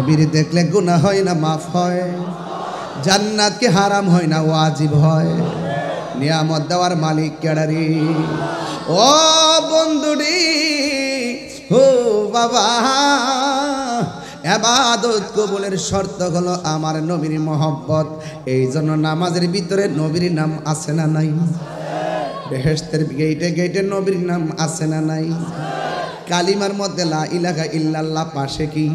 নবীর দেখলে গুনাহ হয় না মাফ হয়, জান্নাত কি হারাম হয় না ওয়াজিব হয়, নিয়ামত দেওয়ার মালিক কেডারি। ও বন্ধুরি, ও বাবা, ইবাদত কবুলের শর্ত হলো আমার নবীর মহব্বত। এই জন্য নামাজের ভিতরে নবীর নাম আছে না নাই? বেহেশতের গেইটে গেইটে নবীর নাম আছে না নাই? কালিমার মধ্যে লা ইলাহা ইল্লাল্লাহ, পাশে কি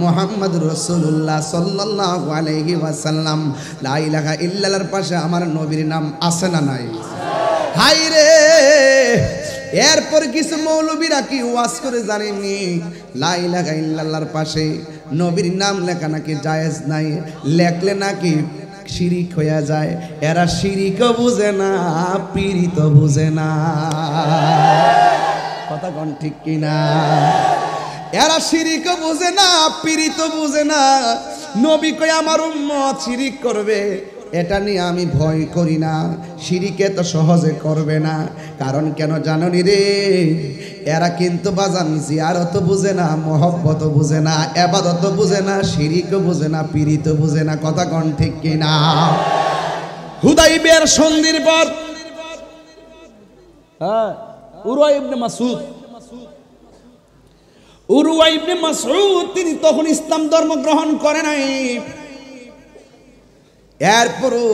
মুহাম্মদ রাসূলুল্লাহ সাল্লাল্লাহু আলাইহি ওয়াসাল্লাম। লা ইলাহা ইল্লাল্লাহর পাশে আমার নবীর নাম আছে না নাই? হাই রে, এরপর কিছু মৌলবীরা কি ওয়াজ করে জানেননি লা ইলাহা ইল্লাল্লাহর পাশে নবীর নাম লেখা নাকি জায়েজ নাই, লেখলে নাকি শিরিক হয়ে যায়। এরা শিরিকও বুঝে না, পীড়িত বুঝে না। কথা কোন ঠিক কিনা? এরা শিরিকও বুঝে না, পীড়িত বুঝে না। নবী কই আমার উম্মত শিরিক করবে, এটা নিয়ে আমি ভয় করি না। শিরিকে তো সহজে করবে না, কারণ কেন জানোনি রে? এরা কিন্তু বাজান জিয়ারত বুঝে না, মহব্বত বুঝে না, ইবাদত বুঝে না, শিরিকও বুঝে না, পীড়িত বুঝে না। কথা কোন ঠিক কিনা? হুদাইবিয়ার সন্ধির পর উরওয়া ইবনে মাসউদ তিনি তখন ইসলাম ধর্ম গ্রহণ করে নাই। এরপরও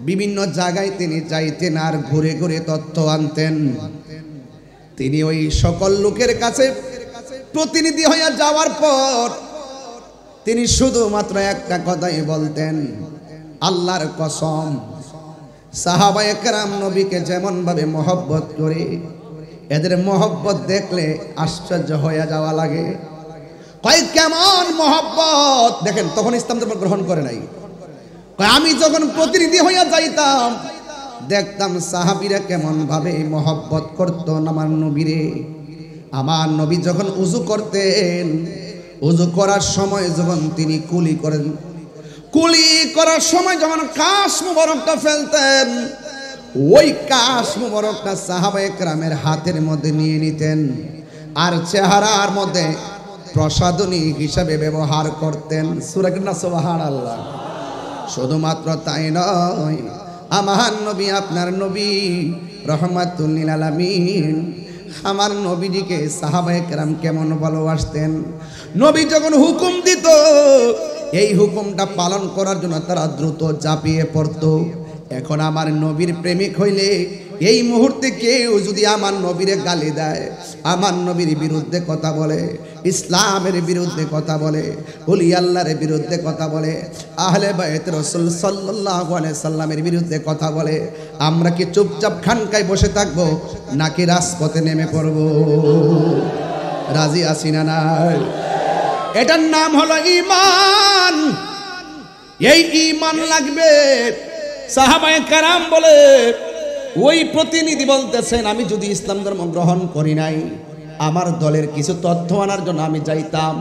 বিভিন্ন জায়গায় তিনি যাইতেন আর ঘুরে ঘুরে তথ্য আনতেন। তিনি ওই সকল লোকের কাছে প্রতিনিধি হইয়া যাওয়ার পর তিনি শুধুমাত্র একটা কথাই বলতেন, আল্লাহর কসম, সাহাবায়ে কেরাম নবীকে যেমন ভাবে মহব্বত করে, এদের মহব্বত দেখলে আশ্চর্য হয়ে যাওয়া লাগে। কয় কেমন মহব্বত দেখেন, তখন ইসলাম ধর্ম গ্রহণ করে নাই। আমি যখন প্রতিনিধি হইয়া যাইতাম দেখতাম সাহাবীরা কেমন ভাবে মহব্বত করতো আমার নবীরে। আমার নবী যখন উযু করতেন, উযু করার সময় যখন তিনি কুলি করেন, কুলি করার সময় যখন কাশ মুবারকটা ফেলতেন, ওই কাশ মুবারকটা সাহাবায়ে কেরামের হাতের মধ্যে নিয়ে নিতেন আর চেহারার মধ্যে প্রসাদনী হিসাবে ব্যবহার করতেন। সূরা সুবহানাল্লাহ। শুধুমাত্র তাই নয়, আমার নবী, আপনার নবী রহমাতুল লিল আলামিন, আমার নবীজিকে সাহাবায়ে কেরাম কেমন ভালোবাসতেন। নবী যখন হুকুম দিত, এই হুকুমটা পালন করার জন্য তারা দ্রুত ঝাঁপিয়ে পড়তো। এখন আমার নবীর প্রেমিক হইলে এই মুহূর্তে কেউ যদি আমার নবীরে গালি দেয়, আমার নবীর বিরুদ্ধে কথা বলে, ইসলামের বিরুদ্ধে কথা বলে, ওলি আল্লাহর বিরুদ্ধে কথা বলে, আহলে বাইত রাসূল সাল্লাল্লাহু আলাইহি সাল্লামের বিরুদ্ধে কথা বলে, আমরা কি চুপচাপ খানকায় বসে থাকবো নাকি রাজপথে নেমে পড়ব? রাজি আছি না নাই? এটার নাম হলো ঈমান। এই ঈমান লাগবে। সাহাবায়ে কেরাম বলে, ওই প্রতিনিধি বলতেছেন, আমি যদি ইসলাম ধর্ম গ্রহণ করি নাই, আমার দলের কিছু তথ্য আনার জন্য আমি যাইতাম,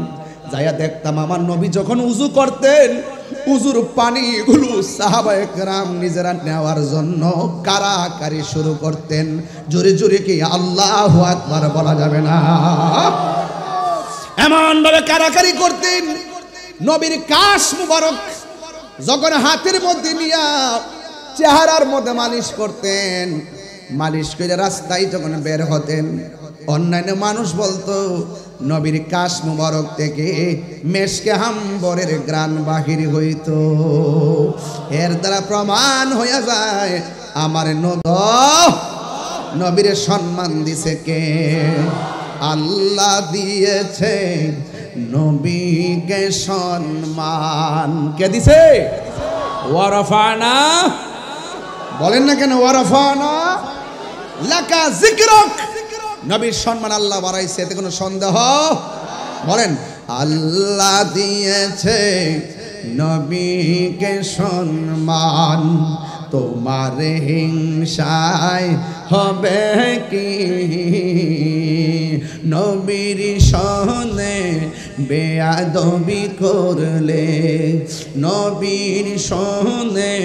যাইয়া দেখতাম আমার নবী যখন উযু করতেন, উযুর পানিগুলো সাহাবায়ে কেরাম নিজেরা নেওয়ার জন্য কারাকারি শুরু করতেন। জোরে জোরে কি আল্লাহু আকবার বলা যাবে না? এমন ভাবে কারাকারি করতেন, নবীর কাশ মুবারক যখন হাতের মধ্যে নিয়া চেহারার মধ্যে মালিশ করতেন, মালিশ করে রাস্তায় যখন বের হতেন, অন্যান্য মানুষ বলতো নবীর কাশ মুবারক থেকে মেশকে হাম্বরের গ্রান বাহির হইত। এর দ্বারা প্রমাণ হয়ে যায় আমার নবীর সম্মান দিছে কে? আল্লাহ দিয়েছে নবীকে সম্মান। কে দিছে? ওয়ারাফানা। বলেন না কেন ওয়ারাফানা লাকা যিকরুক। নবীর সম্মান আল্লাহ বাড়াইছে, এতে কোনো সন্দেহ? বলেন, আল্লাহ দিয়েছে নবীকে সম্মান, তোমার হিংসায় হবে কি? নবীর সনে বেয়াদবি করলে, নবীর সনে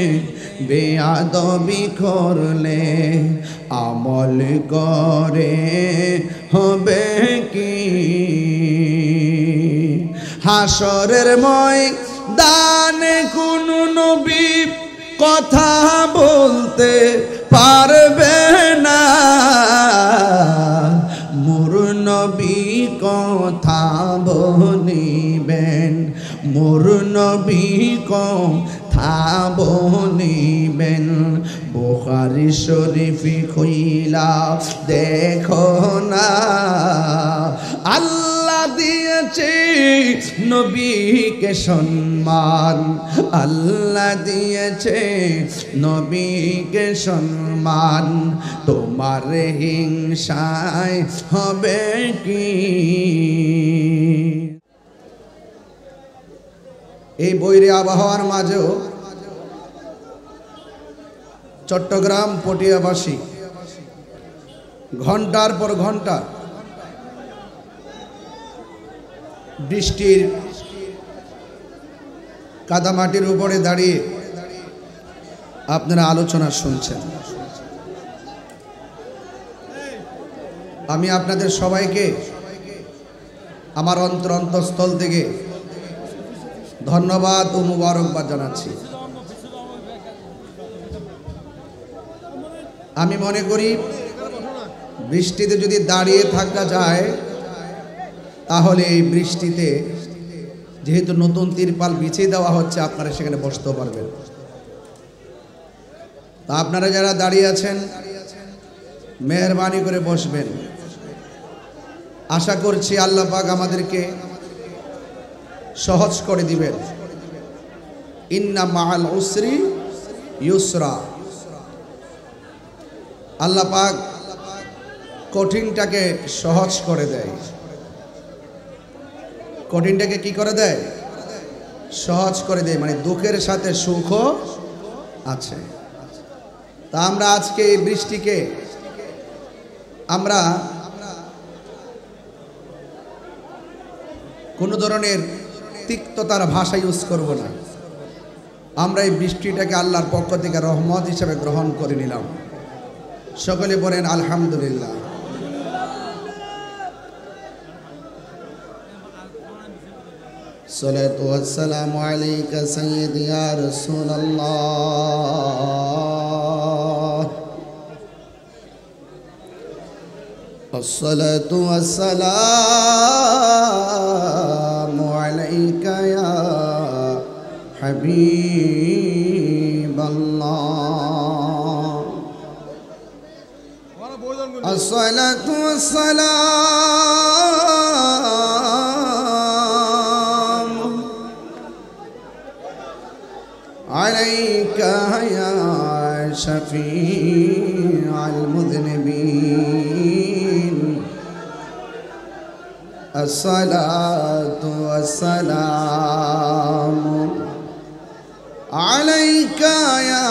বেয়াদবি করলে আমল করে হবে কি? হাসরের ময়দানে কোন নবী কথা বলতে পারবে না, মোর নবী কথা বলিবেন, মোর নবী কথা বলিবেন। বুখারী শরীফ খুইলা দেখো না, আল্লাহ দিয়েছে নবীকে সম্মান, আল্লাহ দিয়েছে নবীকে সম্মান। তোমার হিংসায় হবে কি? এই বৈরী আবহাওয়ার মাঝেও চট্টগ্রাম পটিয়াবাসী ঘন্টার পর ঘন্টা বৃষ্টির কাদামাটির উপরে দাঁড়িয়ে আপনারা আলোচনা শুনছেন। আমি আপনাদের সবাইকে আমার অন্তঃস্থল থেকে ধন্যবাদ ও মুবারকবাদ জানাচ্ছি। আমি মনে করি বৃষ্টিতে যদি দাঁড়িয়ে থাকা যায় তাহলে এই বৃষ্টিতে যেহেতু নতুন তিরপাল বিছিয়ে দেওয়া হচ্ছে আপনারা সেখানে বসতেও পারবেন। তা আপনারা যারা দাঁড়িয়ে আছেন মেহেরবানি করে বসবেন। আশা করছি আল্লাহ পাক আমাদেরকে সহজ করে দিবেন। ইন্না মাআল উসরি ইউসরা। আল্লাহ পাক কঠিনটাকে সহজ করে দেয়। কঠিনটাকে কি করে দেয়? সহজ করে দেয়, মানে দুঃখের সাথে সুখও আছে। তা আমরা আজকে এই বৃষ্টিকে আমরা কোনো ধরনের তিক্ততার ভাষা ইউজ করব না। আমরা এই বৃষ্টিটাকে আল্লাহর পক্ষ থেকে রহমত হিসেবে গ্রহণ করে নিলাম। সকলে বলেন আলহামদুলিল্লাহ। সালাতু ওয়াসসালামু আলাইকা সাইয়্যিদি ইয়া রাসূলুল্লাহ। الصلاة والسلام عليك يا حبيب الله. الصلاة والسلام عليك يا شفيع المذنبين. الصلاة والسلام عليك يا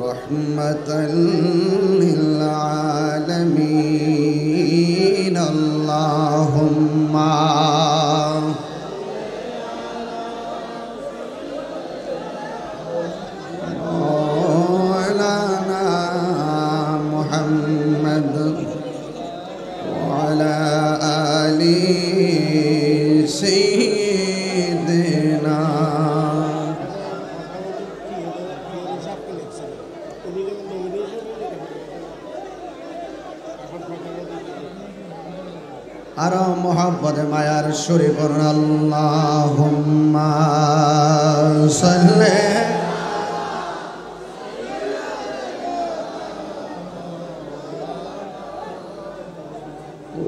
رحمة للعالمين. اللهم আর মোহাম্মদ মায়ার সুরে পড়ুন আল্লাহুম্মা সাল্লি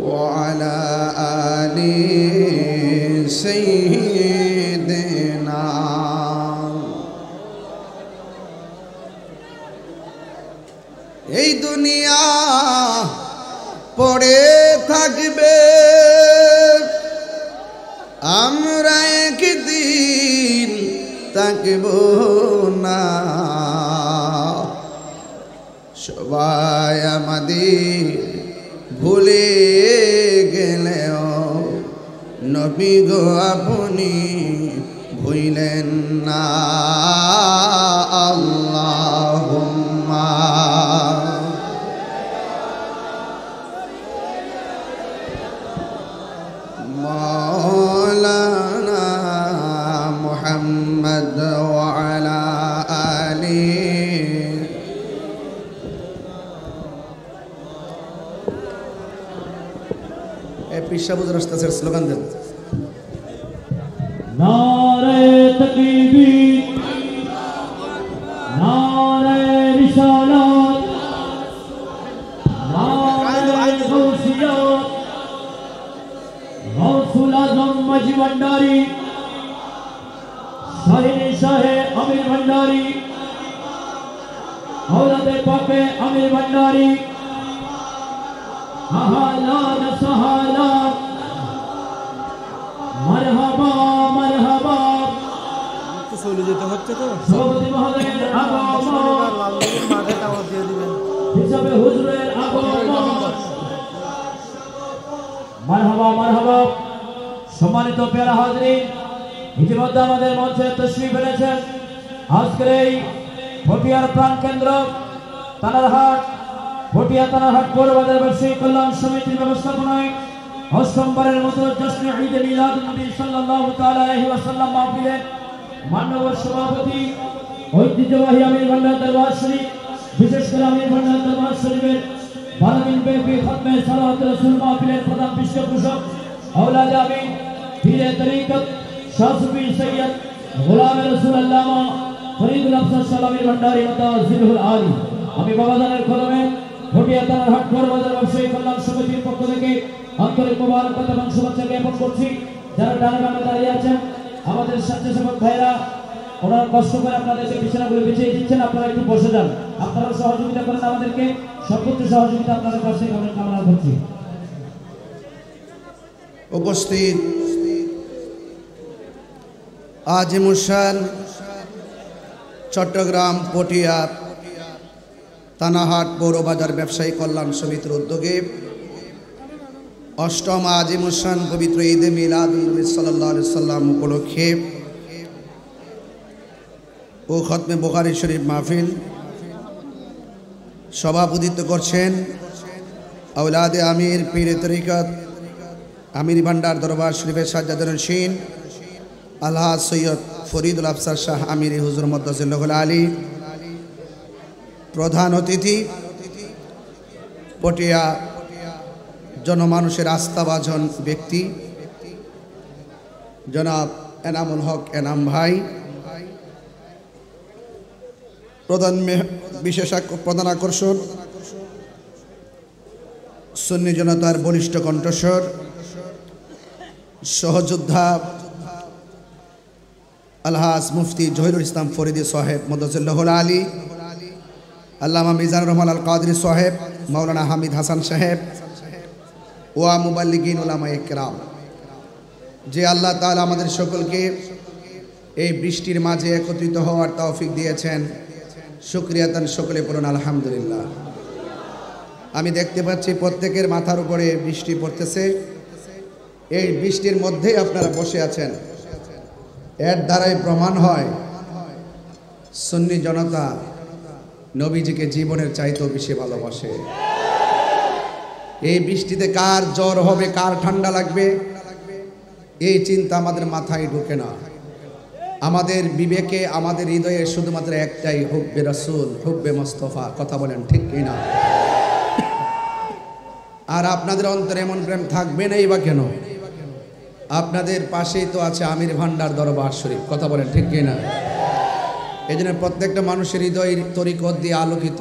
ওয়া আলা আলি সাইয়্যিদিনা। এই দুনিয়া পড়ে থাকবে, আমরা একদিন থাকব না। সবাই আমাদের ভুলে গেলেও নবী গো আপনি ভুলেন না। আল্লাহুম্মা مولانا محمد وعلى آله পিসাবুজুর আসতেছে স্লোগান দেন নারে তাকবীর নারে রিসালাত নারে গৌসিয়ত গৌসুল আজম মাঝি ভান্ডারী শাহিনী শাহে আমির ভান্ডারী औलादे पाके आमिर भंडारी अहलान सहाला मरहबा मरहबा তো চলে যেতে হচ্ছে তো সভাপতি মহোদয়ের আগমন লালদিঘির মাঠে দাওয়াত দিয়ে দিবেন হিসাবে হুজুরের আগমন মরহবা মরহবা সম্মানিত প্যারা হাজরিন ইতিমধ্যে আমাদের মঞ্চে তশরিফ এনেছেন আজকের এই ভটিয়ার প্রাণ কেন্দ্র তানারহাট ভটিয়া তানারহাট পৌরবাজার ব্যবসায়ী কল্যাণ সমিতির ব্যবস্থাপনায় অষ্টমবারের মতো জশ্নে ঈদে মিলাদুন নবী সাল্লাল্লাহু তাআলা আলাইহি ওয়াসাল্লাম মাহফিলের মাননীয় সভাপতি ঐতিহ্যবাহী আমির ভান্ডার দরবার শরীফ বিশেষ করে আমির ভান্ডার দরবার শরীফের 12 দিন ব্যাপী খাতমে সালাওয়াত রাসূল মাহফিলের প্রধান পৃষ্ঠপোষক আওলাদে আমিন পীরে তরিকত শাহ সুফি সৈয়দ গোলাম রাসূল আল্লামা ফরিদুল আফসার সালামীর ভান্ডারী মুতাজিলুল আলী আমি বাবাজানের কলমে ভটিয়া তানারহাট পৌরবাজার ব্যবসায়ী কল্যাণ সমিতির পক্ষ থেকে আন্তরিক মোবারকবাদ এবং শুভেচ্ছা জ্ঞাপন করছি যারা ডানে বামে দাঁড়িয়ে আছেন আমাদের স্বেচ্ছাসেবক ভাইরা ওনারা কষ্ট করে আপনাদেরকে বিছানাগুলো বিছিয়ে দিচ্ছেন আপনারা একটু বসে যান আপনারা সহযোগিতা করেন আমাদেরকে সর্বোচ্চ সহযোগিতা আপনাদের কাছে কামনা করছি উপস্থিত আজিমুসান চট্টগ্রাম পটিয়া তানাহাট পৌরবাজার ব্যবসায়ী কল্যাণ সমিতির উদ্যোগে অষ্টম আজিমুসান পবিত্র ঈদে মিলাদুন নবী সাল্লাল্লাহু আলাইহি সাল্লাম উপলক্ষে ও খতমে বুখারী শরীফ মাহফিল সভাপতিত্ব করছেন আওলাদে আমির পীরে তরিকত আমির ভান্ডার দরবার শরীফের সাজ্জাদুন নশীন আলহাজ সৈয়দ ফরিদুল আফসার শাহ আমিরি হুজুর মুতাজিলুল আলী প্রধান অতিথি পটিয়া জনমানুষের আস্থাভাজন ব্যক্তি জনাব এনামুল হক এনাম ভাই প্রধান আকর্ষণ সুন্নি জনতার বলিষ্ঠ কণ্ঠস্বর সহযোদ্ধা আলহাজ মুফতি জহিরুল ইসলাম ফরিদি সাহেব মুতাজিলুল আলী আল্লামা মিজানুর রহমান আল কাদরি সাহেব মাওলানা হামিদ হাসান সাহেব ওয়া মুবাল্লিগিন উলামায়ে কেরাম যে আল্লাহ তাআলা আমাদের সকলকে এই বৃষ্টির মাঝে একত্রিত হওয়ার তৌফিক দিয়েছেন শুকরিয়া তান সকলে পড়ুন আলহামদুলিল্লাহ। আমি দেখতে পাচ্ছি প্রত্যেকের মাথার উপরে বৃষ্টি পড়তেছে, এই বৃষ্টির মধ্যেই আপনারা বসে আছেন, এর দ্বারাই প্রমাণ হয় সুন্নি জনতা নবীজিকে জীবনের চাইতেও বেশি ভালোবাসে। এই বৃষ্টিতে কার জ্বর হবে, কার ঠান্ডা লাগবে, এই চিন্তা আমাদের মাথায় ঢোকে না। আমাদের বিবেকে, আমাদের হৃদয়ে শুধুমাত্র একটাই, হুব্বে রাসূল, হুব্বে মুস্তাফা। কথা বলেন ঠিক কিনা? আর আপনাদের অন্তরে এমন প্রেম থাকবে নাই বা কেন? আপনাদের পাশেই তো আছে আমির ভান্ডার দরবার শরীফ। কথা বলেন ঠিক কিনা? এই জন্য প্রত্যেকটা মানুষের হৃদয় তরিকত দিয়ে আলোকিত,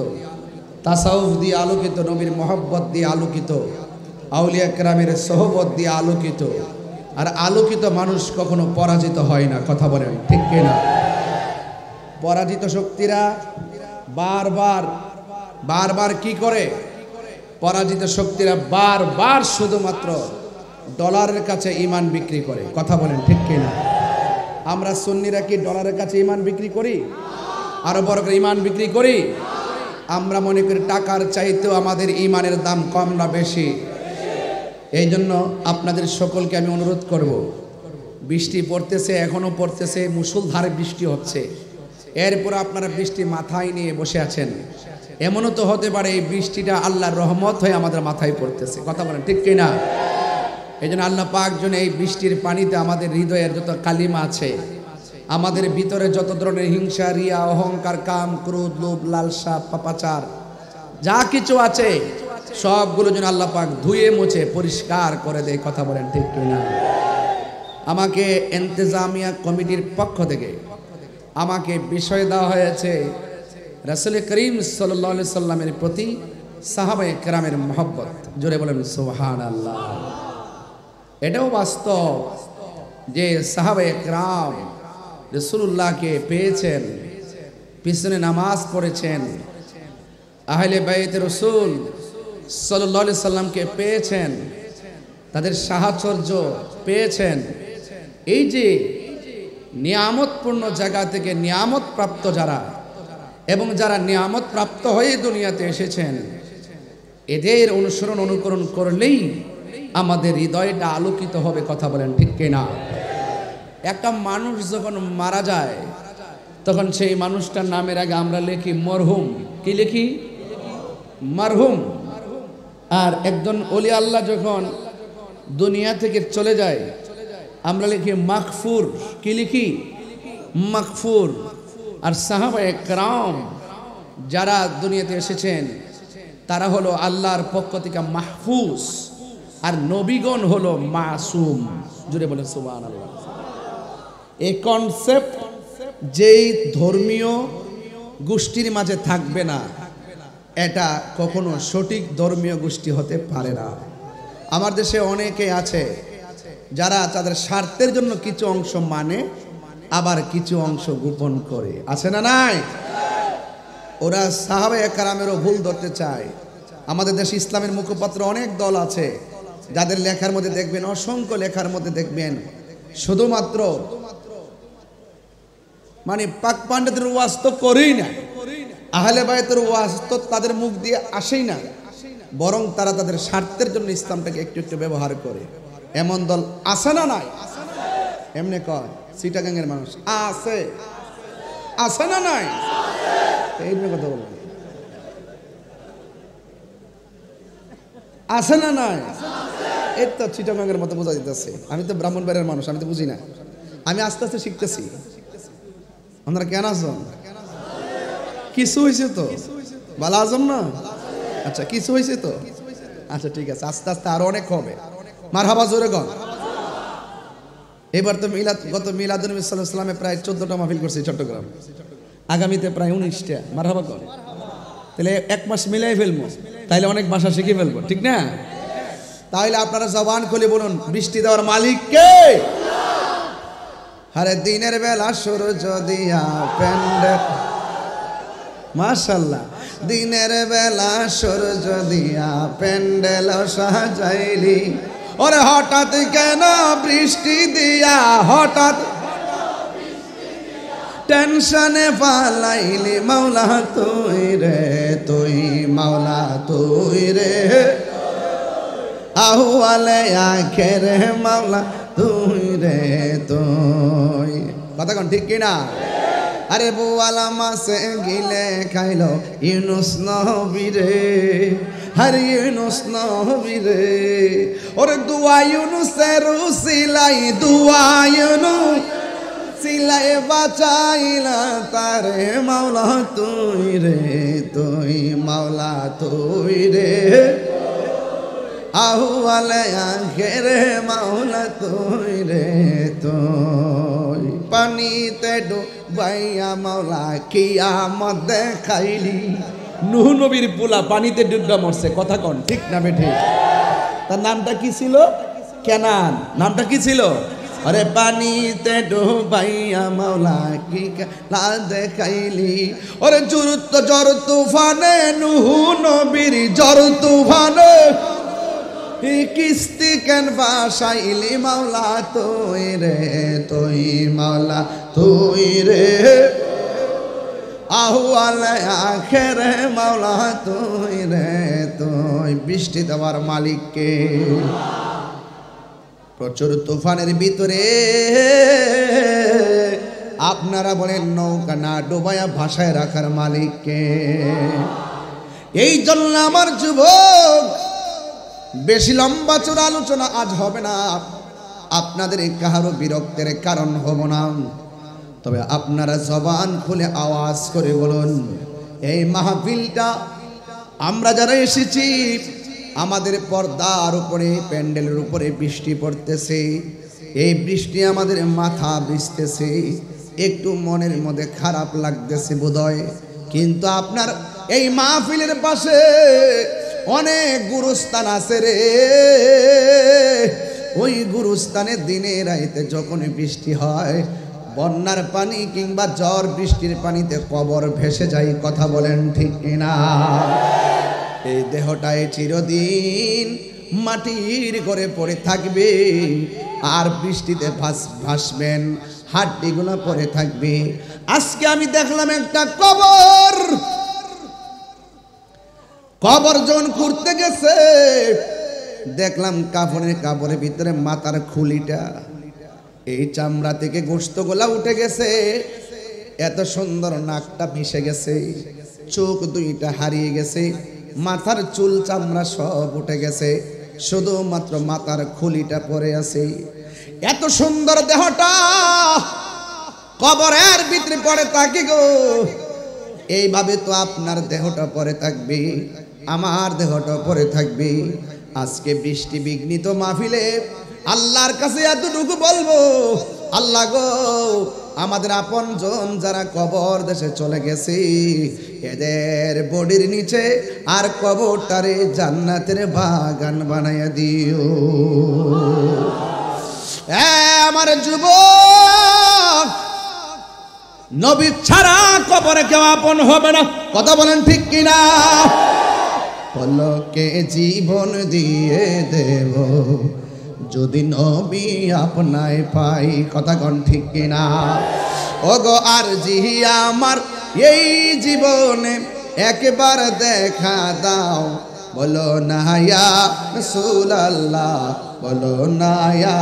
তাসাউফ দিয়ে আলোকিত, নবীর মহব্বত দিয়ে আলোকিত, আউলিয়া কেরামের সোহবত দিয়ে আলোকিত। আর আলোকিত মানুষ কখনো পরাজিত হয় না। কথা বলেন ঠিক কিনা? পরাজিত শক্তিরা বারবার কি করে? পরাজিত শক্তিরা বারবার শুধুমাত্র ডলারের কাছে ঈমান বিক্রি করে। কথা বলেন ঠিক কিনা? আমরা সুন্নিরা কি ডলারের কাছে ঈমান বিক্রি করি? আরো বড় করে ঈমান বিক্রি করি? আমরা মনে করি টাকার চাইতেও আমাদের ঈমানের দাম কম না বেশি? এই জন্য আপনাদের সকলকে আমি অনুরোধ করব, বৃষ্টি পড়তেছে, এখনো পড়তেছে, মুষলধারে বৃষ্টি হচ্ছে, এরপর আপনারা বৃষ্টি মাথায় নিয়ে বসে আছেন। এমনও তো হতে পারে এই বৃষ্টিটা আল্লাহর রহমত হয়ে আমাদের মাথায় পড়তেছে। কথা বলেন ঠিক কিনা? এই জন্য আল্লাহ পাক যেন এই বৃষ্টির পানিতে আমাদের হৃদয়ের যত কালিমা আছে, আমাদের ভিতরে যত ধরনের হিংসা, রিয়া, অহংকার, কাম, ক্রোধ, লোভ, লালসা, পাপাচার যা কিছু আছে সবগুলো যেন আল্লাহ পাক ধুয়ে মুছে পরিষ্কার করে দেয়। কথা বলেন ঠিক কিনা? আমাকে ইন্তেজামিয়া কমিটির পক্ষ থেকে আমাকে বিষয় দেওয়া হয়েছে রাসূল করিম সাল্লাল্লাহু আলাইহি সাল্লামের প্রতি সাহাবায়ে কেরামের মহব্বত। জোরে বলেন সুবহানাল্লাহ। এটাও বাস্তব যে সাহাবায়ে কেরাম রাসূলুল্লাহকে পেয়েছেন, পিছনে নামাজ পড়েছেন, আহলে বাইত রাসূল সাল্লাল্লাহু আলাইহি সাল্লামকে পেয়েছেন, তাদের সাহচর্য পেয়েছেন। এই যে নিয়ামতপূর্ণ জায়গা থেকে নিয়ামত প্রাপ্ত যারা এবং যারা নিয়ামত প্রাপ্ত হয়ে দুনিয়াতে এসেছেন, এদের অনুসরণ অনুকরণ করলেই আমাদের হৃদয়টা আলোকিত হবে। কথা বলেন ঠিক কিনা? একটা মানুষ যখন মারা যায় তখন সেই মানুষটার নামের আগে আমরা লিখি মরহুম। কি লিখি? মরহুম। আর একজন ওলি আল্লাহ যখন দুনিয়া থেকে চলে যায় আমরা লিখি মাগফুর। কি লিখি? মাগফুর। আর সাহাবায়ে কেরাম যারা দুনিয়াতে এসেছেন তারা হলো আল্লাহর পক্ষ থেকে মাহফুজ, আর নবীগণ হলো মাসুম। জুড়ে বলেন সুবহানাল্লাহ। এই কনসেপ্ট যেই ধর্মীয় গোষ্ঠীর মাঝে থাকবে না, এটা কখনো সঠিক ধর্মীয় গোষ্ঠী হতে পারে না। আমার দেশে অনেকে আছে যারা তাদের স্বার্থের জন্য কিছু অংশ মানে, আবার কিছু অংশ গোপন করে। আছে না নাই? ওরা সাহাবায়ে কেরামেরও ভুল ধরতে চায়। আমাদের দেশে ইসলামের মুখপাত্র অনেক দল আছে যাদের লেখার মধ্যে দেখবেন, অসংখ্য লেখার মধ্যে দেখবেন শুধুমাত্র মানে পাক পান্ডাদের ওয়াজ তো করেই না, আহলে বাইতের ওয়াজ তো তাদের মুখ দিয়ে আসেই না, বরং তারা তাদের স্বার্থের জন্য ইসলামটাকে একটু একটু ব্যবহার করে। এমন দল আছে না নাই? এমনি কয় চিটাগাঙ্গের মানুষ আছে, আছে না নাই? এই নিয়ে কথা বলবো, আছে না নাই? এই তো চিটাগাঙ্গের মতো বোঝা যেতেছে। আমি তো ব্রাহ্মণবাড়িয়ার মানুষ, আমি তো বুঝি না। আমি আস্তে আস্তে শিখতেছি। আপনারা কেন আছেন? কিছু হয়েছে তো ভালো আজম না? আচ্ছা কিছু হয়েছে তো, আচ্ছা ঠিক আছে, আস্তে আস্তে আরো অনেক হবে। মারহাবা জোরে গণ। এবার তো গত মিলাদুন নবী সাল্লাল্লাহু আলাইহি ওয়াসাল্লামে প্রায় 14টা মাহফিল করছে চট্টগ্রাম, আগামীতে প্রায় 19টা। মারহাবা গণ। তাহলে এক মাস মিলাই ফেলবো, তাইলে অনেক ভাষা শিখে ফেলবো, ঠিক না? তাহলে আপনারা জবান খুলে বলুন, বৃষ্টি দেওয়ার মালিক কে? আরে দিনের বেলা সূর্য দিয়া প্যান্ডেল, মাশাআল্লাহ, দিনের বেলা সূর্য দিয়া প্যান্ডেল সাজাইলি, ওরে হঠাৎ কেন বৃষ্টি দিয়া, হঠাৎ টেনশনে পালাইলি মাওলা তুই রে, তুই মাওলা তুই রে, আহওয়ালে আখেরে মাওলা তুই রে তুই। কথা কোন ঠিক কিনা? আরে বোয়ালা মাসে গিলে খাইলো ইউনুস নবী রে, হরে ইউনুস নবী রে, ওরে দুয়া ইউনুসের উসিলাই, দুয়া ইউনুস সিলাই বাঁচাইলা তারে মাওলা তুই রে, তুই মাওলা তুই রে, আহওয়ালে আখেরে মাওলা তুই রে তুই। পানিতে ডুবাইয়া মাওলা কিয়ামত দেখাইলি, নূহ নবীর পোলা পানিতে ডুববা মরছে। কথা কন ঠিক না বেঠে? তার নামটা কি ছিল? কেনান। নামটা কি ছিল? আরে পানিতে ডুবাইয়া মাওলা কি খেলা দেখাইলি, ওরে ঝড় তুফানে নূহ নবীর ঝড় তুফানে কিস্তি কেন বাসাইলি মাওলা তুই রে, তুই মাওলা তুই রে, আহওয়ালে আখেরে মাওলা তুই রে তুই। বৃষ্টি দেওয়ার মালিক কে? প্রচুর তুফানের ভিতরে আপনারা বলেন নৌকা না ডুবায়া ভাসায় রাখার মালিক কে? এই জন্য আমার যুবক বেশি লম্বা চূড়া আলোচনা আজ হবে না, আপনাদের কাহারও বিরক্তের কারণ হব না। তবে আপনারা জবান খুলে আওয়াজ করে বলুন, এই মাহফিলটা আমরা যারা এসেছি, আমাদের পর্দার উপরে, প্যান্ডেলের উপরে বৃষ্টি পড়তেছে, এই বৃষ্টি আমাদের মাথা ভিজতেছে, একটু মনের মধ্যে খারাপ লাগতেছে বোধহয়। কিন্তু আপনার এই মাহফিলের পাশে অনেক গুরুস্থান আছে রে, ওই গুরুস্থানে দিনে রাইতে যখন বৃষ্টি হয়, বন্যার পানি কিংবা ঝড় বৃষ্টির পানিতে কবর ভেসে যায়। কথা বলেন ঠিক কিনা? এই দেহটায় চিরদিন মাটির ঘরে পড়ে থাকবে, আর বৃষ্টিতে ভাসবেন, হাড্ডিগুলো পড়ে থাকবে। আজকে আমি দেখলাম একটা কবর, কবর যখন খুঁড়তে গেছে, দেখলাম কাপড়ের ভিতরে মাথার খুলিটা, এই চামড়া থেকে গোশতগুলা উঠে গেছে, এত সুন্দর নাকটা মিশে গেছে, চোখ দুইটা হারিয়ে গেছে, মাথার চুল চামড়া সব উঠে গেছে, শুধুমাত্র মাথার খুলিটা পড়ে আছে। এত সুন্দর দেহটা কবরের ভিতরে পড়ে থাকে গো। এইভাবে তো আপনার দেহটা পড়ে থাকবে, আমার দেহটা পড়ে থাকবে। আজকে বৃষ্টি বিঘ্নিত মাহফিলে আল্লাহর কাছে এতটুকু বলবো, আল্লাহ গো, আমাদের আপনজন যারা কবর দেশে চলে গেছে, এদের বডির নিচে আর কবরটারে জান্নাতের বাগান বানাইয়া দিও। আমার যুবক, নবী ছাড়া কবরে কেউ আপন হবে না। কথা বলেন ঠিক কিনা? পলকে জীবন দিয়ে দেব যদি নবী আপনায় পাই। কথা কোন ঠিক কিনা? ওগো আর জিহিয়া আমার এই জীবনে একবার দেখা দাও, বলো না ইয়া রাসূলুল্লাহ, বলো না ইয়া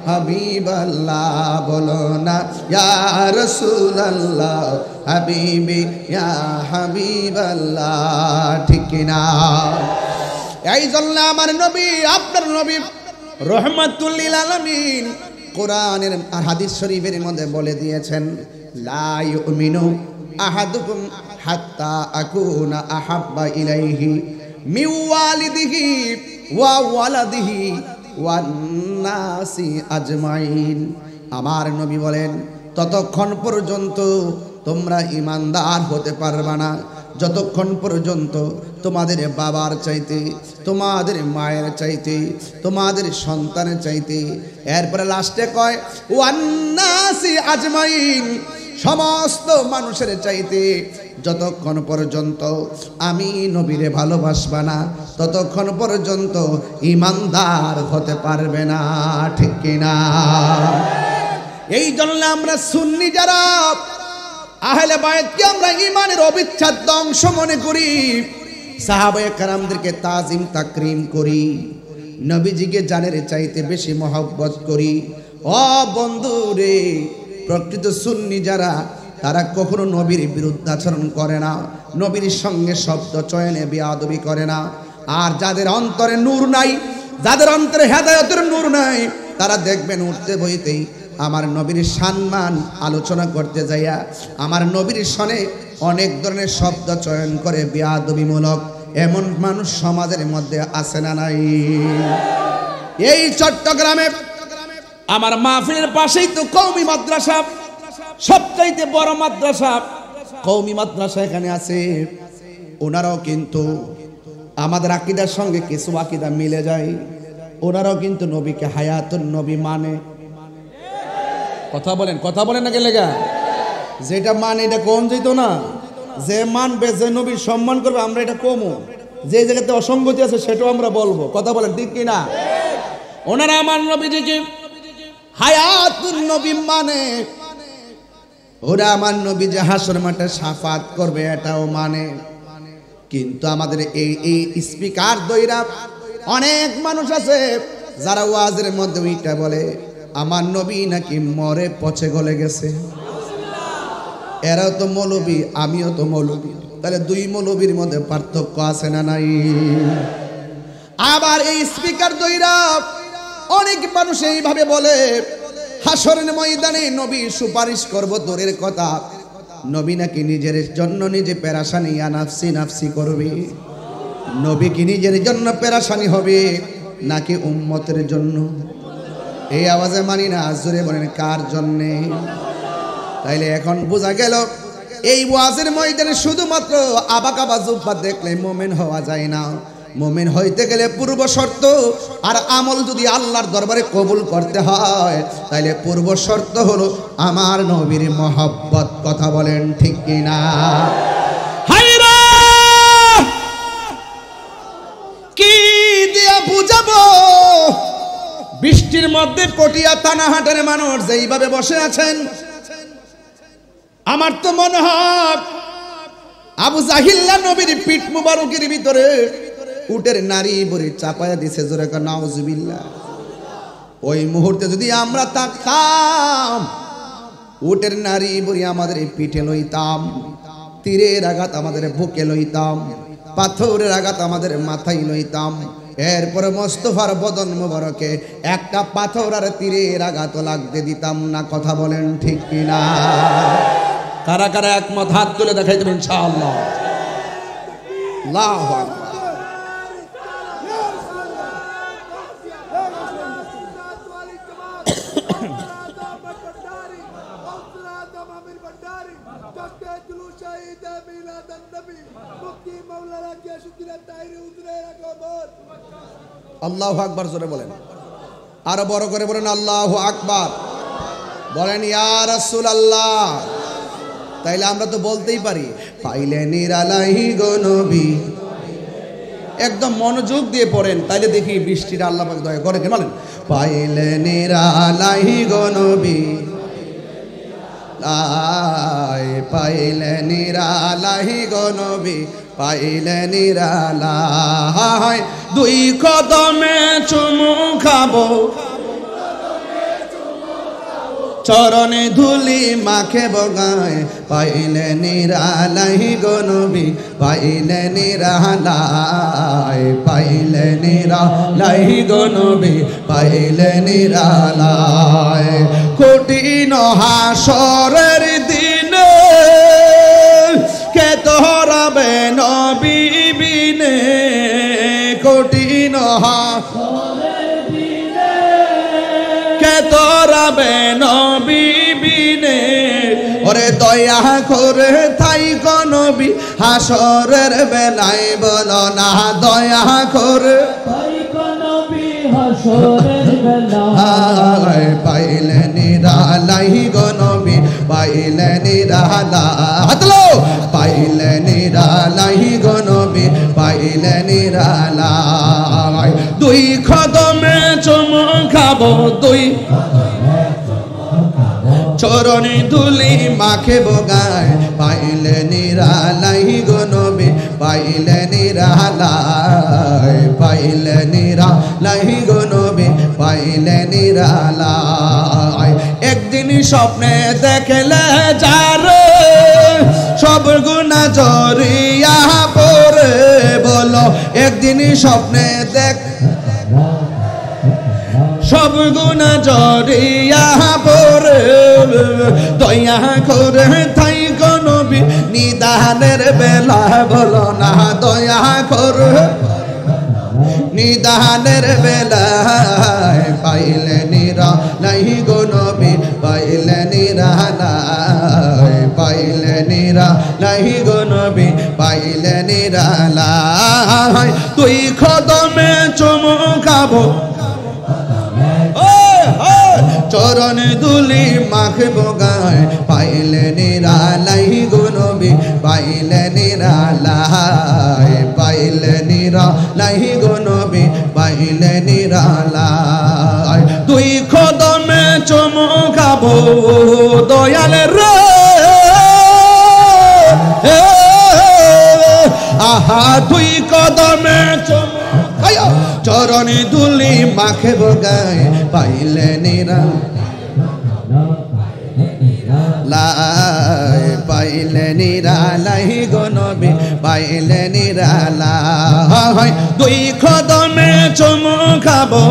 হাবিবাল্লাহ, বলো না ইয়া রাসূলুল্লাহ, হাবিবি ইয়া হাবিবাল্লাহ। ঠিক কিনা? এই জন্য আমার নবী, আপনার নবী রহমাতুল লিল আলামিন কোরআনের আর হাদিস শরীফের মধ্যে বলে দিয়েছেন, লা ইউমিনু আহাদুকুম হাত্তা আকুনা আহাব্বা ইলাইহি মিন ওয়ালিদিহি ওয়া ওয়ালাদিহি ওয়ান নাসি আজমাইন। আমার নবী বলেন, ততক্ষণ পর্যন্ত তোমরা ঈমানদার হতে পারবে না যতক্ষণ পর্যন্ত তোমাদের বাবার চাইতে, তোমাদের মায়ের চাইতে, তোমাদের সন্তানের চাইতে, এরপরে লাস্টে কয় ওয়ান্নাসি আজমাইন, সমস্ত মানুষের চাইতে যতক্ষণ পর্যন্ত আমি নবীরে ভালোবাসবা না, ততক্ষণ পর্যন্ত ঈমানদার হতে পারবে না। ঠিক কিনা? এই জন্য আমরা সুন্নি যারা আহলে বায়তকে আমরা ঈমানের অবিচ্ছেদ্য অংশ মনে করি, সাহাবায়ে কেরামদেরকে তাজিম তাকরিম করি, নবীজিকে জানের চাইতে বেশি মহব্বত করি। ও বন্ধু রে, প্রকৃত সুন্নি যারা, তারা কখনো নবীর বিরুদ্ধাচরণ করে না, নবীর সঙ্গে শব্দ চয়নে বেয়াদবি করে না। আর যাদের অন্তরে নূর নাই, যাদের অন্তরে হেদায়েতের নূর নাই, তারা দেখবেন উঠতে বইতেই আমার নবীর সম্মান আলোচনা করতে যাইয়া আমার নবীর সনে অনেক ধরনের শব্দ চয়ন করে বেয়াদবিমূলক। এমন মানুষ সমাজের মধ্যে আছে না নাই? এই চট্টগ্রামে আমার মাহফিলের পাশেই তো কওমি মাদ্রাসা, সবচাইতে বড় মাদ্রাসা, কওমি মাদ্রাসা এখানে আছে। ওনারাও কিন্তু আমাদের আকীদার সঙ্গে কিছু আকীদা মিলে যায়। ওনারাও কিন্তু নবীকে হায়াতুন নবী মানে। কথা বলেন না গেলে গা, যেটা মানে এটা কম যেত না, যে মানবে, যে নবীর সম্মান করবে, আমরা এটা কমও। যে জায়গাতে অসঙ্গতি আছে সেটাও আমরা বলবো। কথা বলেন ঠিক কিনা? ওনারা আমার নবীজিকে হায়াতুন নবী মানে, ওরা আমার নবী যে হাসর মাঠে শাফাত করবে এটাও মানে। কিন্তু আমাদের এই স্পিকার দইরা অনেক মানুষ আছে যারা ওয়াজের মধ্যে ওইটা বলে আমার নবী নাকি মরে পচে গলে গেছে। এরাও তো মৌলবী, আমিও তো মৌলবী, তাহলে দুই মৌলবীর মধ্যে পার্থক্য আছে না নাই? আবার এই স্পিকার দইরা অনেক মানুষ এইভাবে বলে, হাসরের ময়দানে নবী সুপারিশ করব দূরের কথা, নবী নাকি নিজের জন্য নিজে পেরেশানি নাফসি নাফসি করবে। নবী কি নিজের জন্য পেরেশানি হবে নাকি উম্মতের জন্য? এই আওয়াজে মানি না, জোরে বলেন কার জন্যে? তাইলে এখন বোঝা গেল এই ওয়াজের ময়দানে শুধুমাত্র আবাকাবা জুব্বা দেখলে মুমিন হওয়া যায় না। মুমিন হইতে গেলে পূর্ব শর্ত আর আমল যদি আল্লাহর দরবারে কবুল করতে হয়, তাইলে পূর্ব শর্ত হলো আমার নবীর মহব্বত। কথা বলেন ঠিক কিনা? হায়রা কি দিয়া বুঝাবো? বৃষ্টির মধ্যে পটিয়া থানাহাটের মানুষ যেইভাবে বসে আছেন, আমার তো মনে হয় আবু জাহিল্লা নবীর পিঠ মুবারকের ভিতরে উটের নারী বরে চাপায়া দিছে, জোরে কা নাউজুবিল্লাহ। ওই মুহূর্তে যদি আমরা থাকতাম, উটের নারী বরে আমাদের পিঠে লইতাম, তীরের আঘাত আমাদের বুকে লইতাম, পাথরের আঘাত আমাদের মাথায় লইতাম, এরপরে মোস্তফার বদন মুবারকে একটা পাথর আর তীরের আঘাত লাগতে দিতাম না। কথা বলেন ঠিক কিনা? কারা কারা একমত হাত তুলে দেখাই দেবেন ইনশাআল্লাহ। আল্লাহু আকবার। আল্লাহু আকবার জোরে বলেন, আরো বড় করে বলেন আল্লাহু আকবার। বলেন ইয়া রাসূলুল্লাহ। তাইলে আমরা তো বলতেই পারি, পাইলে নিরালাহি গো নবী। একদম মনোযোগ দিয়ে পড়েন, তাইলে দেখি বৃষ্টিটা আল্লাহ পাক দয়া করে। বলেন পাইলে নিরালাহি গো নবী, পাইলে নিরালাহি গো নবী, পাইলে নিরালাই। দুই কদমে চুমু খাবো, চরণে ধুলি মাখে বগায়, পাইলে নিরালাই গো নবী, পাইলে নিরালাই, পাইলে নিরালাই গো নবী, পাইলে নিরালাই। কঠিন হাসরের দিনে কে তোরাবে নবী বিনে, কঠিন হাসরের দিনে কে তোরাবে নবী বিনে। ওরে দয়া করে থাই গো নবী হাসরের বেলায়, বলো না দয়া করে থাই গো নবী হাসরের বেলায়, পাইলে নিরালাই গো নবী, পাইলে নিরালাই। হাতলো পাইলে নিরালাই গো নবী, পাইলে নিরালাই। দুই কদমে চুমু খাবো, দুই চরণে ধুলি মাখে বগায়, পাইলে নিরালাই গো নবী, পাইলে নিরালাই, পাইলে নিরালাই গো নবী, পাইলে নিরালাই। একদিন স্বপ্নে দেখলে যারে সব গুনাহ জড়িয়া পড়ে, বলো একদিন স্বপ্নে দেখ সব গুনাহ জড়িয়া পড়ে, দয়া করে থাই গো নবী নিদানের বেলা, বলো না দয়া করে নিদানের বেলায়, পাইলে নিরালাই গো নবী, পাইলে নিরালাই, পাইলে নিরালাই গো নবী, পাইলে নিরালাই। তুই কদমে চুমু খাবো, চরণে ধুলি মাখে বগায়, পাইলে নিরালাই গো নবী, পাইলে নিরালাই, পাইলে নিরালাই গো নবী, পাইলে নিরালাই। দুই কদমে চুমু খাবো দয়াল রে, আহা দুই কদমে চুমু চরণে ধুলি মাখে বগায়, পাইলে নিরালাই, পাইলে নিরালাই গো নবী, পাইলে নিরালায় দুই কদমে চুমু খাবো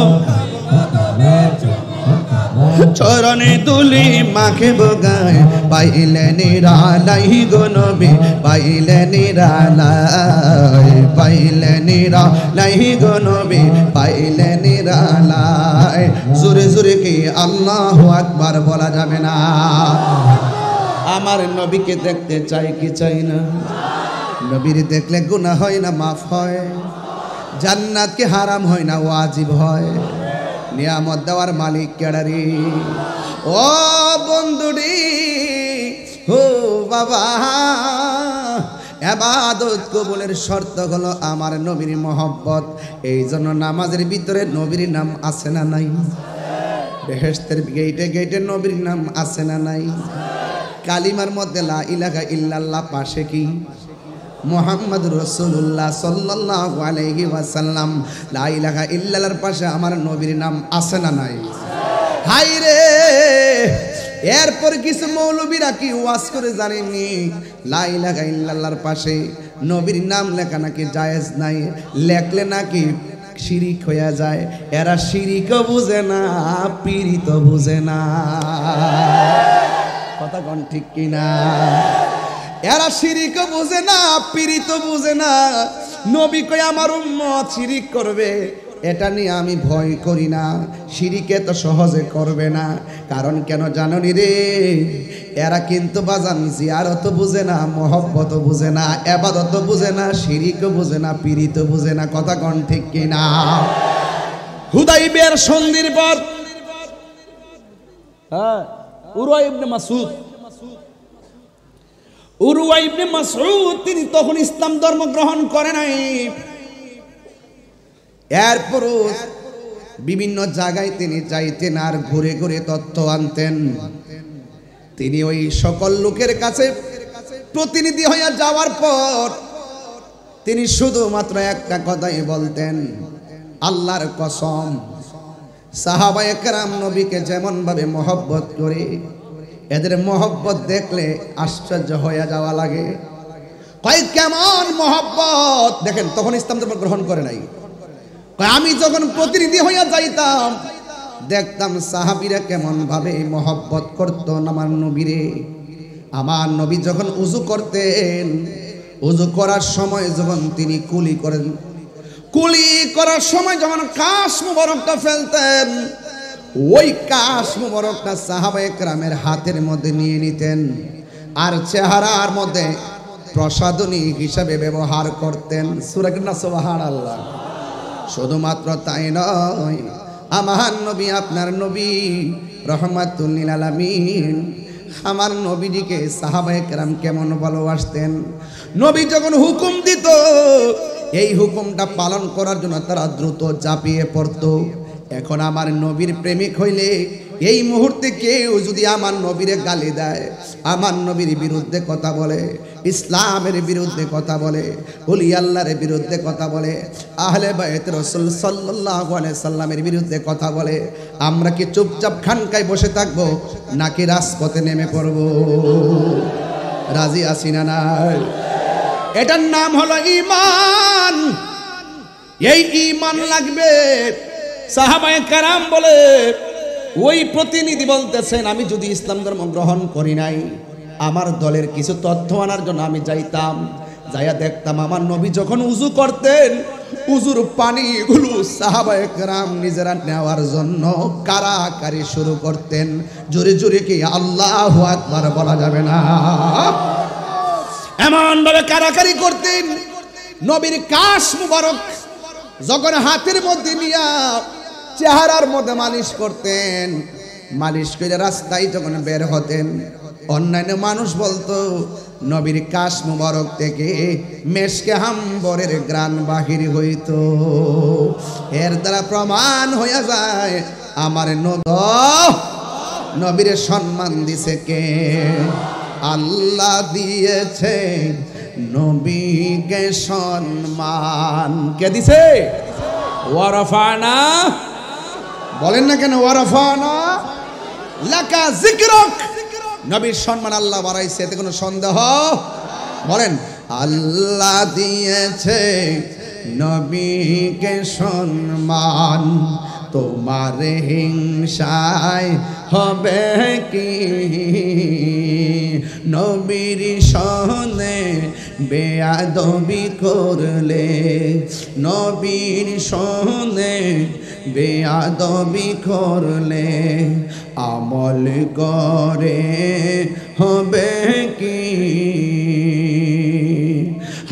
চরণে তুলি মাখে বগায় পাইলে নিরালাই গো নবী পাইলে নিরালাই পাইলে নিরালাই গো নবী পাইলে নিরালাই জোরে জোরে কি আল্লাহু আকবার বলা যাবে না আমার নবীকে দেখতে চাই কি চাই না নবীর দেখলে গুনাহ হয় না মাফ হয় জান্নাত কি হারাম হয় না ওয়াজিব হয় নিয়ামত দেওয়ার মালিক কেডারি ও বন্ধুরি ও বাবা ইবাদত কবুলের শর্ত হলো আমার নবীর মহব্বত এই জন্য নামাজের ভিতরে নবীর নাম আছে না নাই বেহেশতের গেটে গেটে নবীর নাম আছে না নাই কালিমার মধ্যে লা ইলাহা ইল্লাল্লাহ পাশে কি মুহাম্মদ রাসূলুল্লাহ সাল্লাল্লাহু আলাইহি ওয়াসাল্লাম লা ইলাহা ইল্লাল্লাহর পাশে আমার নবীর নাম আছে না নাই হায় রে এরপর কিছু মৌলবীরা কি ওয়াজ করে জানেননি লা ইলাহা ইল্লাল্লাহর পাশে নবীর নাম লেখা নাকি জায়েজ নাই লেখলে নাকি শিরিক হয়ে যায় এরা শিরিকও বুঝে না পীড়িত বুঝে না কথা কোন ঠিক কিনা এরা শিরিকও বুঝে না পীড়িত বুঝে না নবী কই আমার উম্মত শিরিক করবে এটা নিয়ে আমি ভয় করি না শিরিকে তো সহজে করবে না কারণ কেন জানোনি রে এরা কিন্তু বাজান জিয়ারত বুঝে না মহব্বত বুঝে না ইবাদত বুঝে না শিরিকও বুঝে না পীড়িত বুঝে না কথা কোন ঠিক কিনা হুদাইবিয়ার সন্ধির পর হ্যাঁ উরওয়া ইবনে মাসউদ তিনি তখন ইসলাম ধর্ম গ্রহণ করে নাই এরপরও বিভিন্ন জায়গায় তিনি যাইতেন আর ঘুরে ঘুরে তথ্য আনতেন তিনি ওই সকল লোকের কাছে প্রতিনিধি হইয়া যাওয়ার পর তিনি শুধুমাত্র একটা কথাই বলতেন আল্লাহর কসম সাহাবায়ে কেরাম নবীকে যেমন ভাবে মহব্বত করে এদের মহব্বত দেখলে আশ্চর্য হয়ে যাওয়া লাগে কয় কেমন মহব্বত দেখেন তখন ইসলাম ধর্ম গ্রহণ করে নাই আমি যখন প্রতিনিধি হইয়া যাইতাম দেখতাম সাহাবীরা কেমন ভাবে মহব্বত করতো আমার নবীরে আমার নবী যখন উযু করতেন উযু করার সময় যখন তিনি কুলি করেন কুলি করার সময় যখন কাশ মুবারকটা ফেলতেন ওই কাশ মুবারকটা সাহাবায়ে কেরামের হাতের মধ্যে নিয়ে নিতেন আর চেহারার মধ্যে প্রসাদনী হিসাবে ব্যবহার করতেন সূরা সুবহানাল্লাহ শুধুমাত্র তাই নয় আমার নবী আপনার নবী রহমাতুল লিল আলামিন আমার নবীজিকে সাহাবায়ে কেরাম কেমন ভালোবাসতেন নবী যখন হুকুম দিত এই হুকুমটা পালন করার জন্য তারা দ্রুত ঝাঁপিয়ে পড়তো এখন আমার নবীর প্রেমিক হইলে এই মুহূর্তে কেউ যদি আমার নবীরে গালি দেয় আমার নবীর বিরুদ্ধে কথা বলে ইসলামের বিরুদ্ধে কথা বলে ওলি আল্লাহর বিরুদ্ধে কথা বলে আহলে বাইত রাসূল সাল্লাল্লাহু আলাইহি সাল্লামের বিরুদ্ধে কথা বলে আমরা কি চুপচাপ খানকায় বসে থাকবো নাকি রাজপথে নেমে পড়ব রাজি আছি না নাই এটার নাম হলো ঈমান এই ঈমান লাগবে সাহাবায়ে কেরাম বলে ওই প্রতিনিধি বলতেছেন আমি যদি ইসলাম ধর্ম গ্রহণ করি নাই আমার দলের কিছু তথ্য আনার জন্য আমি যাইতাম যাইয়া দেখতাম আমার নবী যখন উযু করতেন উযুর পানিগুলো সাহাবায়ে কেরাম নিজেরা নেওয়ার জন্য কারাকারি শুরু করতেন জোরে জোরে কি আল্লাহু আকবার বলা যাবে না এমন ভাবে কারাকারি করতেন নবীর কাশ মুবারক যখন হাতের মধ্যে নিয়া চেহারার মধ্যে মালিশ করতেন মালিশ করে রাস্তায় যখন বের হতেন অন্যান্য মানুষ বলতো নবীর কাশ মুবারক থেকে মেশকে হাম্বরের গ্রান বাহির হইতো এর দ্বারা প্রমাণ হয়ে যায় আমার নবীর সম্মান দিছে কে আল্লাহ দিয়েছে নবীকে সম্মান কে দিছে ওয়ারাফানা বলেন না কেন ওয়ারাফানা লাকা যিকরুক নবীর সম্মান আল্লাহ বাড়াইছে এতে কোনো সন্দেহ বলেন আল্লাহ দিয়েছে নবীকে সম্মান, তোমার হিংসায় হবে কি? নবীর সনে বেয়াদবি করলে, নবীর সনে বেয়াদবি করলে আমল করে হবে কি?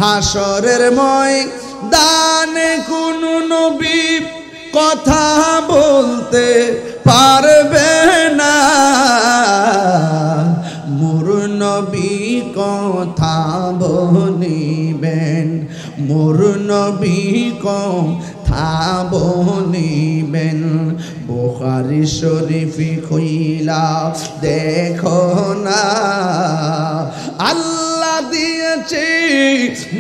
হাসরের ময়দানে কোন নবী কথা বলতে পারবে না, মোর নবী কথা বলিবেন, মোর নবী কথা বলিবেন। বুখারী শরীফ খুইলা দেখো না, আল্লাহ দিয়েছে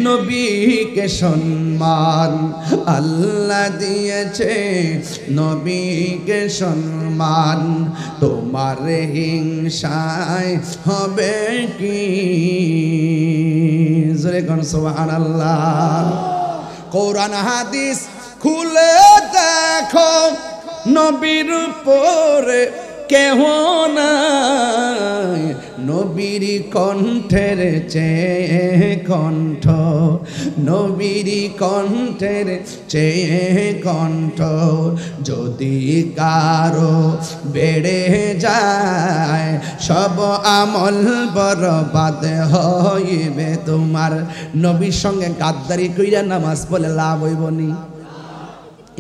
নবীকে সম্মান, আল্লাহ দিয়েছে নবীকে সম্মান, তোমার হিংসায় হবে কি? জোরে কোন সুবহানাল্লাহ। কোরআন হাদিস খুলে দেখো, নবীর উপরে কেহ নাই, নবীর কণ্ঠের চেয়ে কণ্ঠ, নবীর কণ্ঠের চেয়ে কণ্ঠ। যদি কারো বেড়ে যায় সব আমল বরবাদ হইবে তোমার। নবীর সঙ্গে গাদ্দারি কইরা নামাজ পড়লে লাভ হইব নি?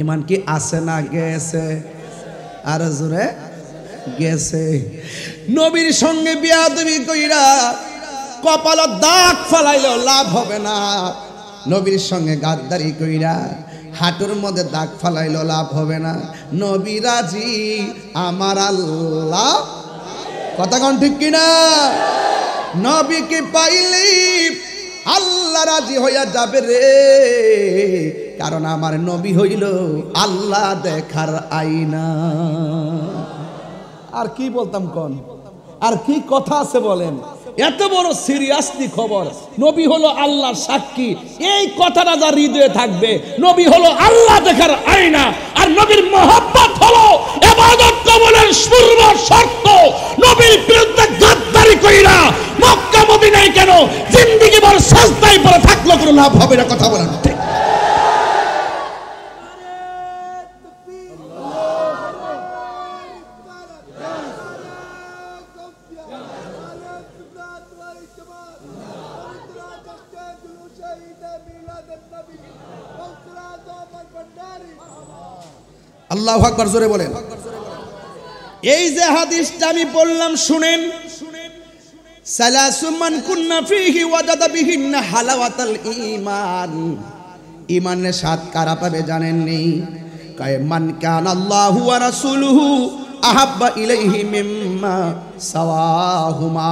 ইমান কি আছে না গেছে? আর জোরে গেছে। নবীর সঙ্গে বিয়াদবি কইরা কপাল দাগ ফালাইলেও লাভ হবে না, নবীর সঙ্গে গাদ্দারি কইরা হাঁটুর মধ্যে দাগ ফালাইলেও লাভ হবে না। নবী রাজি, আমার আল্লাহ, কথা কোন ঠিক কিনা? নবীকে পাইলি আল্লাহ রাজি হইয়া যাবে রে, কারণ আমার নবী হইল আল্লাহ দেখার আয়না। আর কি বলতাম কোন, আর কি কথা আছে বলেন? এত বড় সিরিয়াসলি খবর, নবী হলো আল্লাহর সাক্ষী, এই কথাটা যার হৃদয়ে থাকবে, নবী হলো আল্লাহ দেখার আয়না, আর নবীর মহব্বত হলো ইবাদত কবুলের পূর্ব শর্ত। নবীর বিরুদ্ধে গাদ্দারি কইরা মক্কা মদিনায় কেন জিন্দেগি ভর সাজদায় পড়ে থাকলো কোনো লাভ হবে না। কথা বলেন ঠিক? আল্লাহু আকবার, জোরে বলেন। এই যে হাদিসটা আমি বললাম শুনেন, সালাসু মান কুন্না ফীহি ওয়াজাদা বিহিন্না হালাওয়াতাল ঈমান। ঈমানের স্বাদ কারা পাবে জানেন নি? কয় মান কানা আল্লাহু ওয়া রাসূলুহু আহাব্বা ইলাইহি মিম্মা সাওয়াহুমা।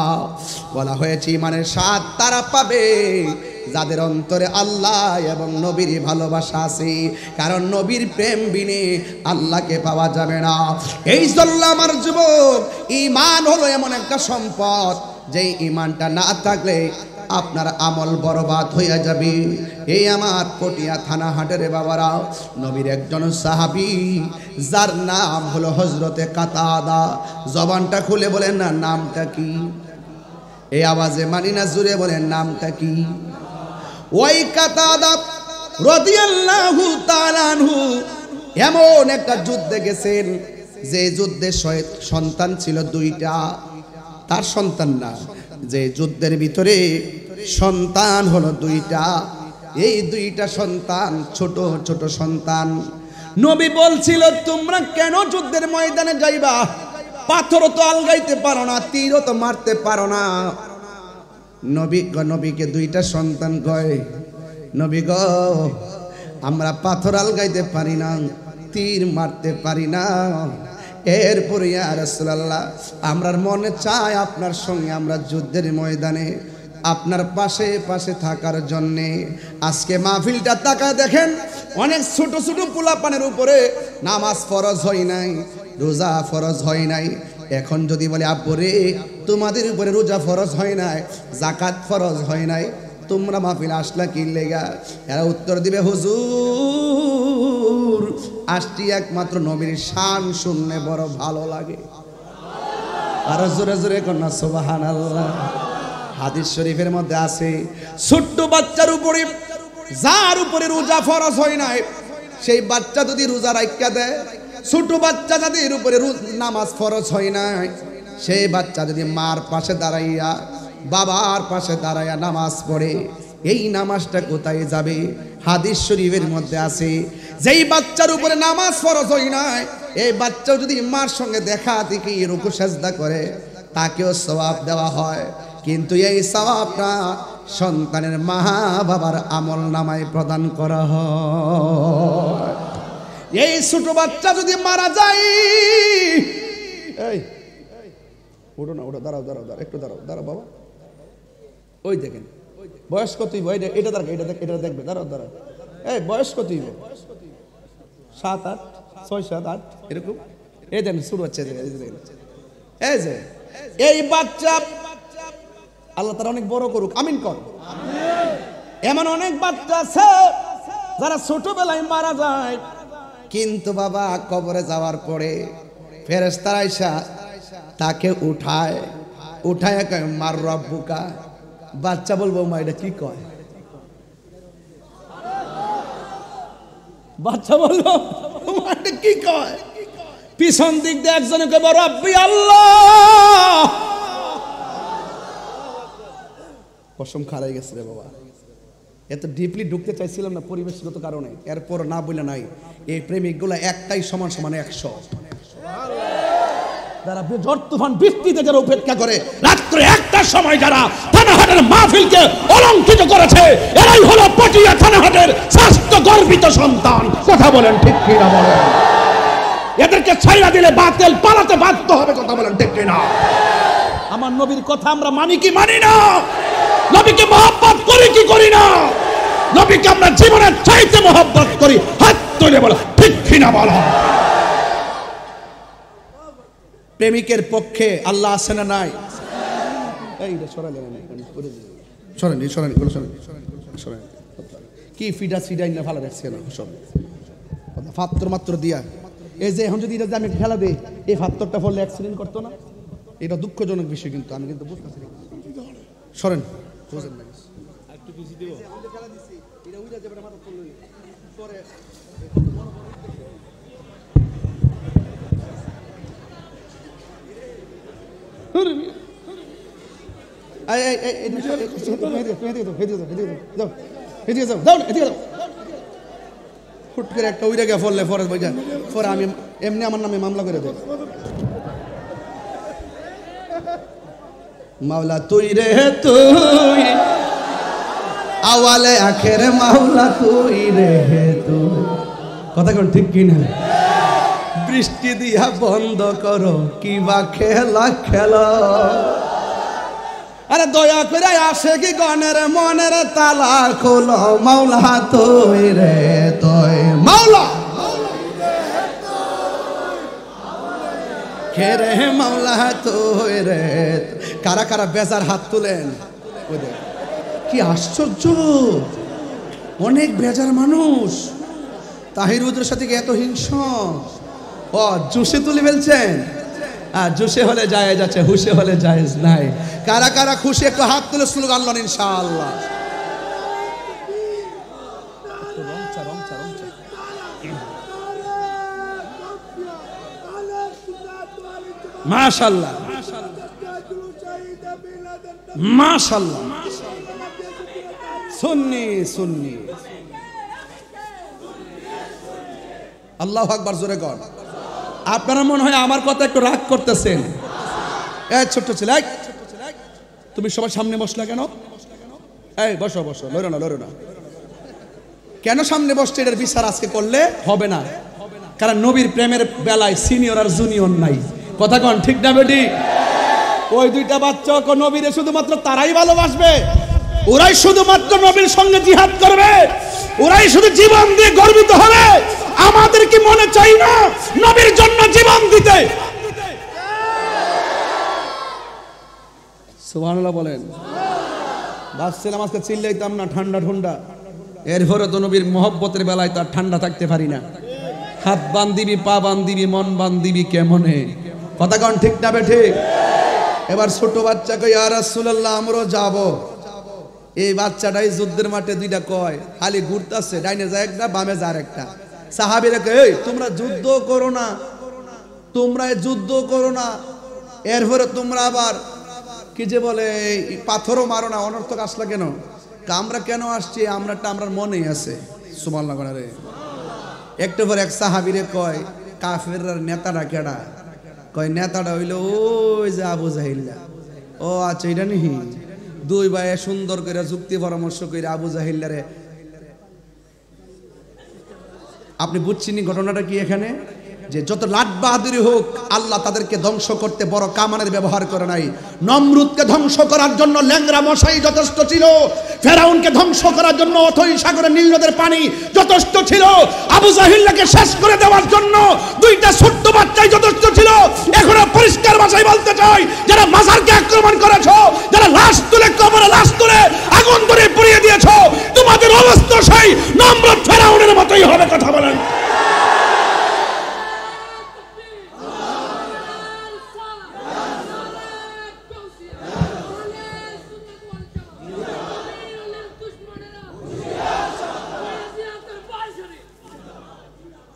বলা হয়েছে ঈমানের স্বাদ তারা পাবে যাদের অন্তরে আল্লাহ এবং নবীর ভালোবাসা আছে, কারণ নবীর প্রেম বিনে আল্লাহকে পাওয়া যাবে না। এই জন্য আমার যুবক, ঈমান হলো এমন একটা সম্পদ, যেই ঈমানটা না থাকলে আপনার আমল বরবাদ হইয়া যাবে। এই আমার পটিয়া থানা হাটের বাবারা, নবীর একজন সাহাবী যার নাম হলো হযরতে কাতাদা, জবানটা খুলে বলেন না নামটা কি? এই আওয়াজে মানি না, জুড়ে বলেন নামটা কি? ওই কাতাদা রাদিয়াল্লাহু তাআলা আনহু এমন একটা যুদ্ধে গেছেন, যে যুদ্ধে সন্তান ছিল দুইটা, তার সন্তান না, যে যুদ্ধের ভিতরে সন্তান হলো দুইটা। এই দুইটা সন্তান ছোট ছোট সন্তান। নবী বলছিল, তোমরা কেন যুদ্ধের ময়দানে যাইবা? পাথরও তো আলগাইতে পারো না, তীরও তো মারতে পারো না। নবীকে দুইটা সন্তান কয়, নবী গো, আমরা পাথর আলগাইতে পারি না, তীর মারতে পারি না। এরপরে ইয়া রাসূলুল্লাহ, আমরার মনে চায় আপনার সঙ্গে আমরা যুদ্ধের ময়দানে আপনার পাশে পাশে থাকার জন্যে। আজকে মাহফিলটা তাকায় দেখেন, অনেক ছোট ছোট পোলাপানের উপরে নামাজ ফরজ হয় নাই, রোজা ফরজ হয় নাই। এখন যদি বলে, আব্বু রে, তোমাদের উপরে রোজা ফরজ হয় নাই, যাকাত ফরজ হয় নাই, তোমরা মাহফিলে আসলা কি লেগা? এরা উত্তর দিবে, হুজুর আসছি একমাত্র নবীর শান শুনলে বড় ভালো লাগে। আর জোরে জোরে কন্যা সুবহানাল্লাহ। হাদিস শরীফের মধ্যে আছে, ছোট্ট বাচ্চার উপরে যার উপরে রোজা ফরজ হয় নাই, সেই বাচ্চা যদি রোজা রাখা দেয়, ছোট বাচ্চা যাদের উপরে নামাজ ফরজ হয় নাই, সেই বাচ্চা যদি মার পাশে দাঁড়াইয়া বাবার পাশে দাঁড়াইয়া নামাজ পড়ে, এই নামাজটা কোথায় যাবে? হাদিস শরীফের মধ্যে আছে, যেই বাচ্চার উপরে নামাজ ফরজ হয় নাই, এই বাচ্চাও যদি মার সঙ্গে দেখা দেখি রুকু সেজদা করে, তাকেও সওয়াব দেওয়া হয়। কিন্তু এই সওয়াবটা সন্তানের মা বাবার আমল নামায় প্রদান করা হয়। এই ছোট বাচ্চা যদি মারা যায়, এই ওঠো না, ওঠো, দাঁড়াও দাঁড়াও দাঁড়াও, একটু দাঁড়াও দাঁড়াও বাবা, ওই দেখেন বয়স কতই, এটা দাঁড়া, এটা দেখবে, দাঁড়াও দাঁড়াও, এই বয়স কতই, 7, 8, 6, 7, 8 এরকম। এই দেখেন শুরু হচ্ছে, এই যে এই বাচ্চা আল্লাহ তারা অনেক বড় করুক, আমিন কর। এমন অনেক বাচ্চা আছে যারা ছোটবেলায় মারা যায়, কিন্তু বাবা কবরে যাওয়ার পরে ফেরেশতারা আইসা তাকে উঠায় কয় মার রব্বুকা। বাচ্চা বলবো মা এটা কি কয়? বাচ্চা বলবো মা এটা কি কয়? পিছন দিক দিয়ে একজনে কয় রব্বি আল্লাহ। কসম খারাই গেছে রে বাবা, এত ডিপলি ঢুকতে চাইছিলাম না পরিবেশগত কারণে, এরপর না বলে নাই। এই প্রেমিকগুলো একটাই সমান সমান 100। যারা ঝড় তুফান বৃষ্টিতে যারা উপেক্ষা করে, রাত্রে একটার সময় যারা থানাহাটের মাহফিলকে অলঙ্কিত করেছে, এরাই হলো পটিয়া থানাহাটের স্বাস্থ্য গর্বিত সন্তান। কথা বলেন ঠিক কিনা বলেন? এদেরকে ছাইরা দিলে বাতিল পালাতে বাধ্য হবে। কথা বলেন ঠিক কিনা? আমার নবীর কথা আমরা মানি কি মানি না? নবীকে মহব্বত করি কি করি না? নবীকে আমরা জীবনের চাইতে মহব্বত করি, হাত তুলে বলো ঠিক কিনা বলো। প্রেমিকের পক্ষে আল্লাহ আছে না নাই? কি ফিডা সিডাই না ভালো রাখছে না সব ফাত্তর মাত্র দিয়া। এই যে এখন যদি এটা আমি খেলা দিই, এই ফাত্তরটা পড়লে অ্যাক্সিডেন্ট করতো না? এটা দুঃখজনক বিষয়, কিন্তু আমি কিন্তু বুঝতেছি। সরেন হুট করে একটা উইরা গিয়ে ফললে ফরজ বইজা পরে আমি এমনি আমার নামে মামলা করে দেব। মাওলা তুই রে তুই, আওয়ালে আখেরে মাওলা তুই রে তুই। কথা কোন ঠিক কিনা? বৃষ্টি দিয়া বন্ধ করো কিবা খেলা খেলা। আরে দয়া করে আসে কি গনের মনের তালা খোলো, মাওলা তুই রে তুই, মাওলা খেরে মাওলা তুই রে। কারা কারা বেজার হাত তুলেন? কি আশ্চর্য, অনেক বেজার মানুষ। তাহিরুদের সাথে এত হিংসা। ও জুসে তুলে ফেলছেন? জুসে হলে জায়েজ আছে, হুশে হলে জায়েজ নাই। কারা কারা খুশি একটু হাত তুলে স্লোগান লন ইনশাআল্লাহ। মাশাআল্লাহ মাশাআল্লাহ। সুন্নি সুন্নি, আল্লাহু আকবার জোরে কর। আপনারা মনে হয় আমার কথা একটু রাগ করতেছেন। এই ছোট্ট ছেলে, তুমি সবার সামনে বসলা কেন? এই বসো বসো, লড়ো না লড়ো না। কেন সামনে বসছে এটার বিচার আজকে করলে হবে না, কারণ নবীর প্রেমের বেলায় সিনিয়র আর জুনিয়র নাই। কথা কন ঠিক না বেটি? ওই দুইটা বাচ্চা নবীরে শুধুমাত্র তারাই ভালোবাসবে, ওরাই শুধুমাত্র নবীর সঙ্গে জিহাদ করবে, ওরাই শুধু জীবন দিয়ে গর্বিত হবে। আমাদের কি মনে চাই না নবীর জন্য জীবন দিতে? সুবহানাল্লাহ বলেন। ভাবছিলাম আজকে চিল্লাইতাম না, ঠান্ডা ঠান্ডা, এরপরে তো নবীর মহব্বতের বেলায় তো আর ঠান্ডা থাকতে পারি না। হাত বান্ধিবি, পা বান্ধিবি, মন বান্ধিবি কেমনে? কথা কন ঠিক না বেঠে? এবার ছোট বাচ্চাকে ইয়া রাসূলুল্লাহ আমরাও যাব। এই বাচ্চাটাই যুদ্ধের মাঠে দুইটা কয়, খালি ঘুরতেছে, ডাইনে যায় একটা, বামে যায় একটা। সাহাবীরা কয়, এই তোমরা যুদ্ধ করো না, তোমরা যুদ্ধ করো না, এরপরে তোমরা আবার কি যে বলে পাথরও মারো না, অনর্থক আসলা কেন? আমরা কেন আসছি, আমরাটা আমরার মনেই আছে। সুবহানাল্লাহ রে। একটু পর এক সাহাবীরে কয়, কাফেরর নেতাটা কেডা? কয় নেতাটা হইলো ওই যে আবু জাহিল্লা। ও আচ্ছা, এটা নিহি। দুই ভাই সুন্দর করে যুক্তি পরামর্শ করে আবু জাহিল্লারে, আপনি বুঝছেন ঘটনাটা কি এখানে? যে যত লাট বাহাদুরি হোক, আল্লাহ তাদেরকে ধ্বংস করতে বড় কামানের ব্যবহার করে নাই। নমরুদকে ধ্বংস করার জন্য ল্যাংরা মশাই যথেষ্ট ছিল, ফেরাউনকে ধ্বংস করার জন্য অথই সাগরের নীল নদের পানি যথেষ্ট ছিল, আবু জাহিল্লাকে শেষ করে দেওয়ার জন্য দুইটা ছোট্ট বাচ্চাই যথেষ্ট ছিল। এখনো পরিষ্কার ভাষায় বলতে চাই, যারা মাজারকে আক্রমণ করেছো, যারা লাশ তুলে কবরে লাশ তুলে আগুন ধরে পুড়িয়ে দিয়েছো, তোমাদের অবস্থা সেই নমরুদ ফেরাউনের মতোই হবে। কথা বলেন।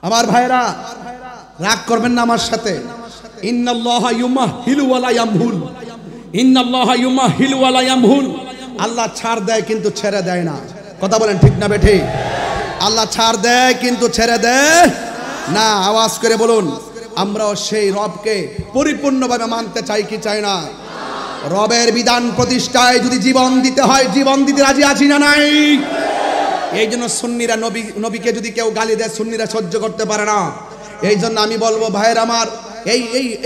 আমার ভাইরা রাগ করবেন না আমার সাথে। ইন্নাল্লাহা ইউমাহিলু ওয়া লা ইয়ামহুল, ইন্নাল্লাহা ইউমাহিলু ওয়া লা ইয়ামহুল। আল্লাহ ছাড় দেয় কিন্তু ছেড়ে দেয় না। কথা বলেন ঠিক না বেঠি? আল্লাহ ছাড় দেয় কিন্তু ছেড়ে দেয় না। আওয়াজ করে বলুন, আমরাও সেই রবকে পরিপূর্ণভাবে মানতে চাই কি চাই না? রবের বিধান প্রতিষ্ঠায় যদি জীবন দিতে হয়, জীবন দিতে রাজি আছি না নাই? এই জন্য সুন্নিরা নবীকে যদি কেউ গালি দেয়, সুন্নিরা সহ্য করতে পারে না। এই জন্য আমি বলবো ভাইয়ের আমার,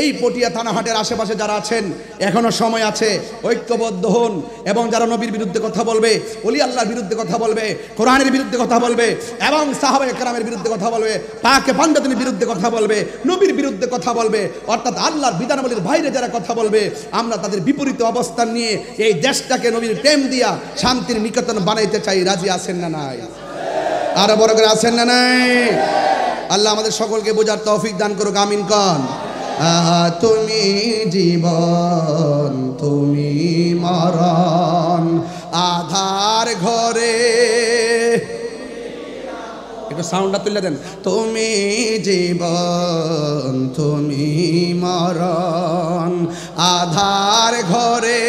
এই পটিয়া থানাহাটের আশেপাশে যারা আছেন, এখনো সময় আছে, ঐক্যবদ্ধ হন এবং যারা নবীর বিরুদ্ধে কথা বলবে, ওলি আল্লাহর বিরুদ্ধে কথা বলবে, কোরআনের বিরুদ্ধে কথা বলবে এবং সাহাবায়ে কেরামের বিরুদ্ধে কথা বলবে, পাকে পাঞ্জাতনির বিরুদ্ধে কথা বলবে, নবীর বিরুদ্ধে কথা বলবে, অর্থাৎ আল্লাহর বিধানাবলীর বাইরে যারা কথা বলবে, আমরা তাদের বিপরীত অবস্থান নিয়ে এই দেশটাকে নবীর প্রেম দিয়া শান্তির নিকেতন বানাইতে চাই। রাজি আছেন না নাই? আরো বড় করে আছেন না নাই? আল্লাহ আমাদের সকলকে বোঝার তৌফিক দান করুক, আমিন কন। তুমি জীবন, তুমি মরণ, আধার ঘরে, একটু সাউন্ডটা তুলে দেন। তুমি জীবন, তুমি মরণ, আধার ঘরে,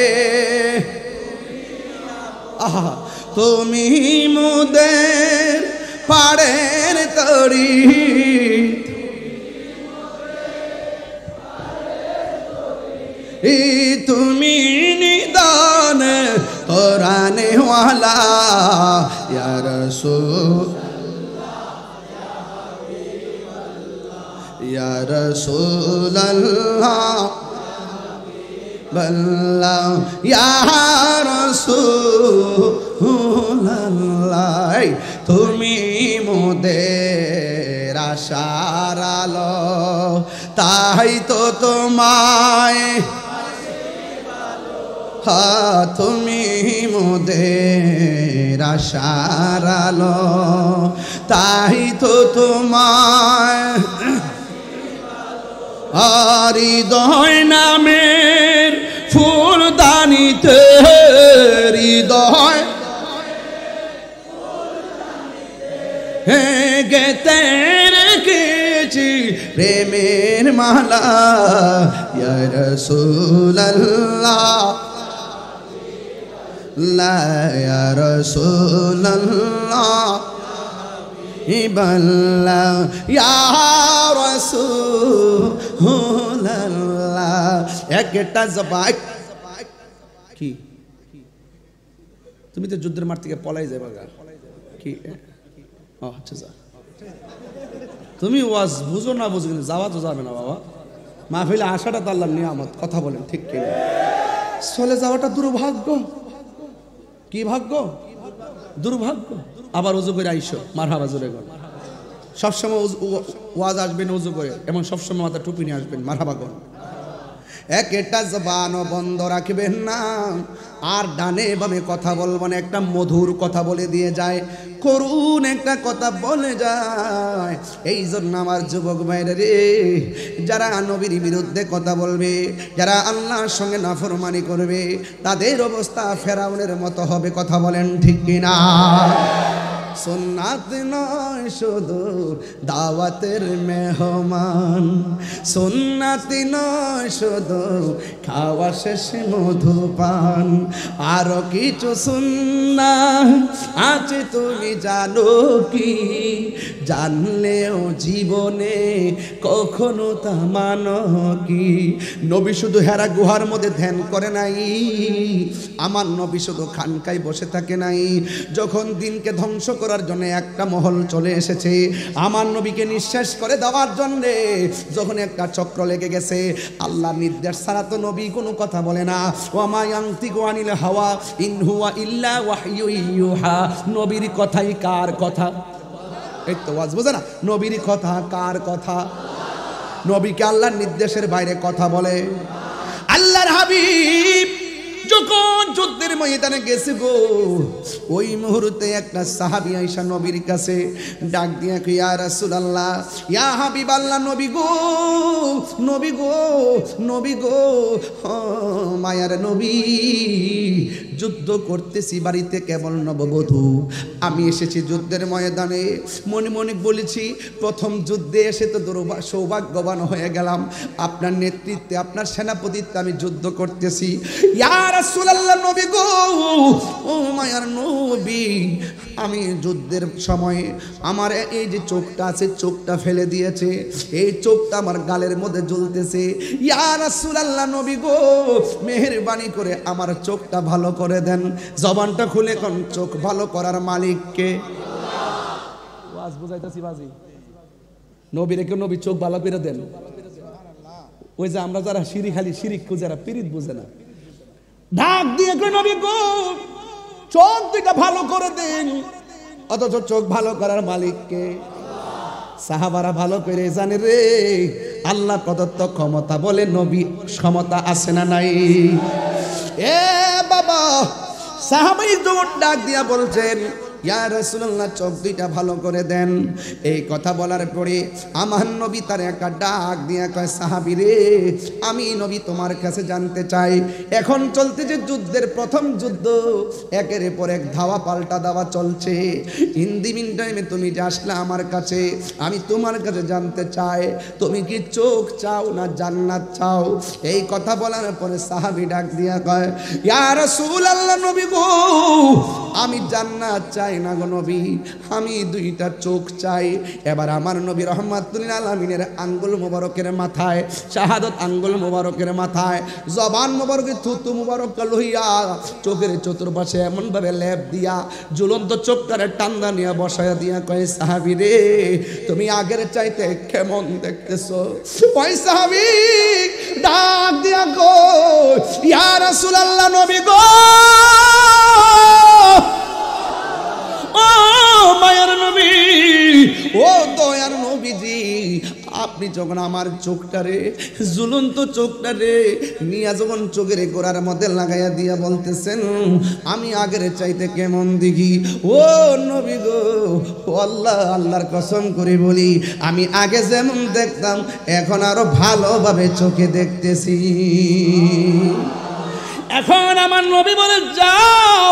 আহা তুমি মুদের পাড়ের তরি, তুমি নিদান কোরআনে ওয়ালা ইয়া রাসূল, ইয়া রাসূলুল্লাহ বল্লাহ, ইয়া রাসূলুল্লাহ। তুমি মোদের আশার আলো, তাই তো তোমায়, তুমি মোদের আশার আলো, তাই তো তোমায় হৃদয় নামের ফুলদানিতে, হৃদয় গেতে রেখেছি প্রেমের মালা, ইয়া রাসূলুল্লাহ, ইয়া রাসূলুল্লাহ ইবাল্লাহ, ইয়া রাসূলুল্লাহ। একটা জবান কি, তুমি তো যুদ্ধের মাঠ থেকে পলাই যাবে কি? আচ্ছা যা, তুমি ওয়াজ বুঝো না বুঝো, কিন্তু যাওয়া তো যাবে না বাবা। মাহফিলে আসাটা তো আল্লাহর নিয়ামত। কথা বলেন ঠিক কি? চলে যাওয়াটা দুর্ভাগ্য। কি ভাগ্য? দুর্ভাগ্য। আবার উজু করে আইসো, মারহাবা জোরে কর। সবসময় ওয়াজ আসবেন উজু করে, এবং সবসময় মাথা টুপি নিয়ে আসবেন, মারহাবা কর। একটা জবানও বন্ধ রাখবেন না, আর ডানে বামে কথা বলবেন না। একটা মধুর কথা বলে দিয়ে যায়, করুণ একটা কথা বলে যায়। এই জন্য আমার যুবক ভাইরা রে, যারা নবীর বিরুদ্ধে কথা বলবে, যারা আল্লাহর সঙ্গে নাফরমানি করবে, তাদের অবস্থা ফেরাউনের মতো হবে। কথা বলেন ঠিক কিনা? সুন্নাত নয় শুধু দাওয়াতের মেহমান, সুন্নাত নয় শুধু খাওয়া শেষে মধুপান, আরো কিছু সুন্নাত আছে তুমি জানো কি? জানলেও জীবনে কখনো তা মানো কি? নবী শুধু হেরা গুহার মধ্যে ধ্যান করে নাই, আমার নবী শুধু খানকায় বসে থাকে নাই। যখন দিনকে ধ্বংস করার জন্য একটা মহল চলে এসেছে, আমার নবীকে নিঃশেষ করে দেওয়ার জন্য যখন একটা চক্র লেগে গেছে, আল্লাহর নির্দেশ ছাড়া তো নবী কোনো কথা বলে না। ওয়া মা ইয়ানতিকু আনিল হাওয়া ইন হুয়া ইল্লা ওয়াহয়ু ইউহা। নবীর কথাই কার কথা? এই তো ওয়াজ বোঝে না, নবীর কথা কার কথা? নবীকে আল্লাহর নির্দেশের বাইরে কথা বলে? আল্লাহর হাবিব যখন যুদ্ধের ময়দানে গেছে গো, ওই মুহূর্তে একটা সাহাবী আয়েশা নবীর কাছে ডাক দিয়া কই, ইয়া রাসূলুল্লাহ, ইয়া হাবিবাল্লাহ, নবী গো, নবী গো, নবী গো, মায়ার নবী, যুদ্ধ করতেছি বাড়িতে কেবল নববধূ, আমি এসেছি যুদ্ধের ময়দানে। মনে মনে বলেছি, প্রথম যুদ্ধে এসে তো সৌভাগ্যবান হয়ে গেলাম, আপনার নেতৃত্বে, আপনার সেনাপতিত্বে আমি যুদ্ধ করতেছি। ইয়া রাসূলুল্লাহ, নবী গো, ও মায়ার নবী, আমি যুদ্ধের সময় আমার এই যে চোখটা আছে, চোখটা ফেলে দিয়েছে, এই চোখটা আমার গালের মধ্যে জ্বলতেছে। ইয়া রাসূলুল্লাহ, নবী গো, মেহেরবানি করে আমার চোখটা ভালো করে দেন। জবানটা খুলে কোন, চোখ ভালো করার মালিক কে? ওয়াজ বুঝাইতাছি বাজি, নবী রেখে নবী চোখ ভালো করে দেন। ওই যে আমরা যারা শিরিক, খালি শিরিক যারা পিরিত বুঝে না, ডাক দিয়ে কই, নবী গো, চোখ দুইটা ভালো করে দেন। অথচ চোখ ভালো করার মালিক কে? সাহাবারা ভালো করে জানে রে, আল্লাহ প্রদত্ত ক্ষমতা বলে নবী ক্ষমতা আছে না নাই? এ বাবা, সাহাবাই যখন ডাক দিয়া বলছেন, ইয়া রাসূলুল্লাহ, চোখ দুইটা ভালো করে দেন। এই কথা বলার পরে আমার নবী তার একটা ডাক দিয়া কয়, সাহাবী রে, আমি নবী তোমার কাছে জানতে চাই, এখন চলতে যে যুদ্ধের প্রথম যুদ্ধ, একের পর এক ধাওয়া পাল্টা দাওয়া চলছে, ইন দি মিন টাইমে তুমি যে আসলে আমার কাছে, আমি তোমার কাছে জানতে চাই, তুমি কি চোখ চাও না জান্নাত চাও? এই কথা বলার পরে সাহাবী ডাক দিয়া কয়, ইয়া রাসূলুল্লাহ, নবী গো, আমি জান্নাত চাই না গো নবী, আমি দুইটা চোখ চাই। এবার আমার নবী রাহমাতুল লিল আলামিনের আঙ্গুল মোবারকের মাথায়, শাহাদাত আঙ্গুল মোবারকের মাথায় জবান মোবারকের থুতু মোবারক লইয়া চোখের চতুর্পাশে এমন ভাবে লেপ দিয়া ঝুলন্ত চোখটারে টান্দা নিয়ে বসায়া দিয়া কয়, সাহাবী রে, তুমি আগের চাইতে কেমন দেখতেছো? ওই সাহাবী ডাক দিয়া গো, ইয়া রাসূলুল্লাহ, নবী গো, ও মায়ার নবী, ও দয়ার নবীজি, আপনি যখন আমার চোখটারে, ঝুলন্ত চোখটারে নিয়ে যখন চোখের গোড়ার মধ্যে লাগাইয়া দিয়া বলতেছেন, আমি আগের চাইতে কেমন দেখি? ও নবী গো, ও আল্লাহ, আল্লাহর কসম করে বলি, আমি আগে যেমন দেখতাম এখন আরো ভালোভাবে চোখে দেখতেছি। এখন আমার নবী বলে, যাও।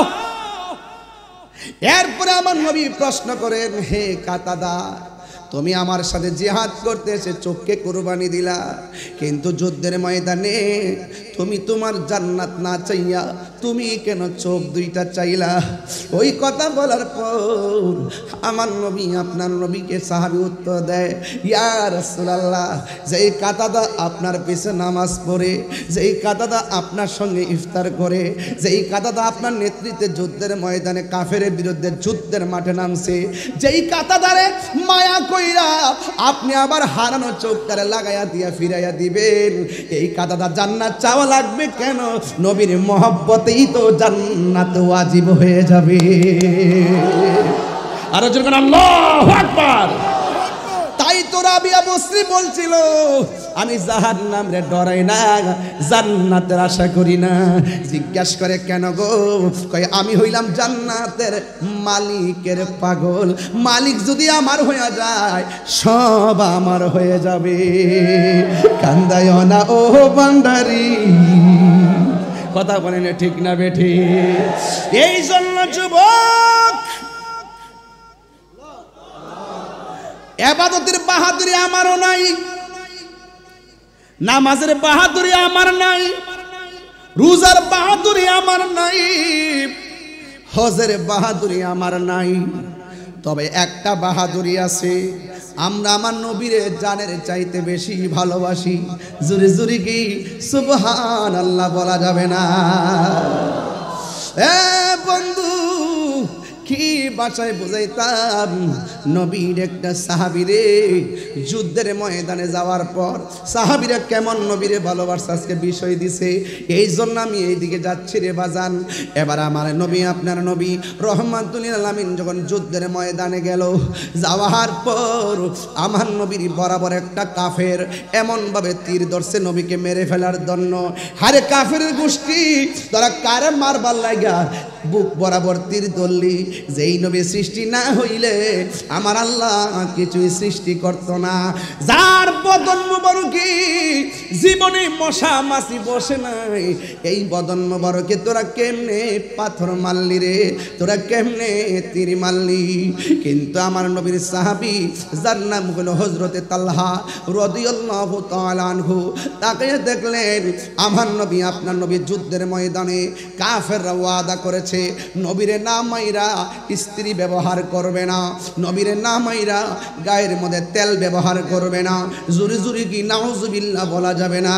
এরপরে আমার নবী প্রশ্ন করেন, হে কাতাদা, তুমি আমার সাথে জিহাদ করতে এসে চোখকে কুরবানি দিলা, কিন্তু যুদ্ধের ময়দানে তুমি তোমার জান্নাত না চাইয়া তুমি কেন চোখ দুইটা চাইলা? ওই কথা বলার পর আমার নবী, আপনার নবীকে সাহাবী উত্তর দেয়, ইয়া রাসূলুল্লাহ, যেই কাতাদা আপনার পিছে নামাজ পড়ে, যেই কাতাদা আপনার সঙ্গে ইফতার করে, যেই কাতাদা আপনার নেতৃত্বে যুদ্ধের ময়দানে কাফেরের বিরুদ্ধে যুদ্ধের মাঠে নামছে, যেই কাতাদারে মায়া কইরা আপনি আবার হারানো চোখটারে লাগাইয়া দিয়া ফিরাইয়া দিবেন, এই কাতাদা জান্নাত চাওয়া লাগবে কেন? নবীর মহব্বতেই তো জান্নাত ওয়াজিব হয়ে যাবে। আর যখন আল্লাহু আকবার, তাই তো রাবিয়া বসরি বলছিল, আমি জাহান্নাম রে ডরাই না, জান্নাতের আশা করি না। জিজ্ঞাসা করে কেন গো? কয় আমি হইলাম জান্নাতের মালিকের পাগল। মালিক যদি আমার হয়ে যায় সব আমার হয়ে যাবে। কান্দায় না ও ভান্ডারি, কথা বলেন ঠিক না বেঠি? এই জন্য যুবক, ইবাদতের বাহাদুরি আমারও নাই, নামাজের বাহাদুরি আমার নাই, রোজার বাহাদুরি আমার নাই, হজের বাহাদুরি আমার নাই। তবে একটা বাহাদুরি আছে, আমরা আমার নবীরে জানের চাইতে বেশি ভালোবাসি। জুরি জুরি কি সুবহানাল্লাহ বলা যাবে না? এ বন্ধু, কি ভাষায় বুঝাইতাম? নবীর একটা সাহাবীরে যুদ্ধের ময়দানে যাওয়ার পর সাহাবীরা কেমন নবীরে ভালোবাসা আজকে বিষয় দিছে। এই জন্য আমি এইদিকে যাচ্ছি রে বাজান। এবার আমার নবী, আপনার নবী রহমাতুল আলামিন যখন যুদ্ধের ময়দানে গেল, যাওয়ার পর আমার নবীর বরাবর একটা কাফের এমনভাবে তীর ধরছে নবীকে মেরে ফেলার জন্য। হারে কাফের গোষ্ঠী, তারা কারে মারবার লাগা বুক বরাবর তীর ধরলি? যেই নবী সৃষ্টি না হইলে আমার আল্লাহ কিছুই সৃষ্টি করত না। যার বদন মুবারকে জীবনে মশা মাছি বসে নাই, এই বদন মুবারকে তোরা কেমনে পাথর মারলি রে? তোরা কেমনে তীর মারলি? কিন্তু আমার নবীর সাহাবী যার নাম হলো হযরতে তালহা রাদিয়াল্লাহু তাআলা আনহু, তাকে দেখলেন আমার নবী, আপনার নবী যুদ্ধের ময়দানে কাফেররা ওয়াদা করেছে নবীরে না মাইরা স্ত্রী ব্যবহার করবে না, নবীরে না মাইরা গায়ের মধ্যে তেল ব্যবহার করবে না। জুরি জুরি কি নাউজুবিল্লাহ বলা যাবে না?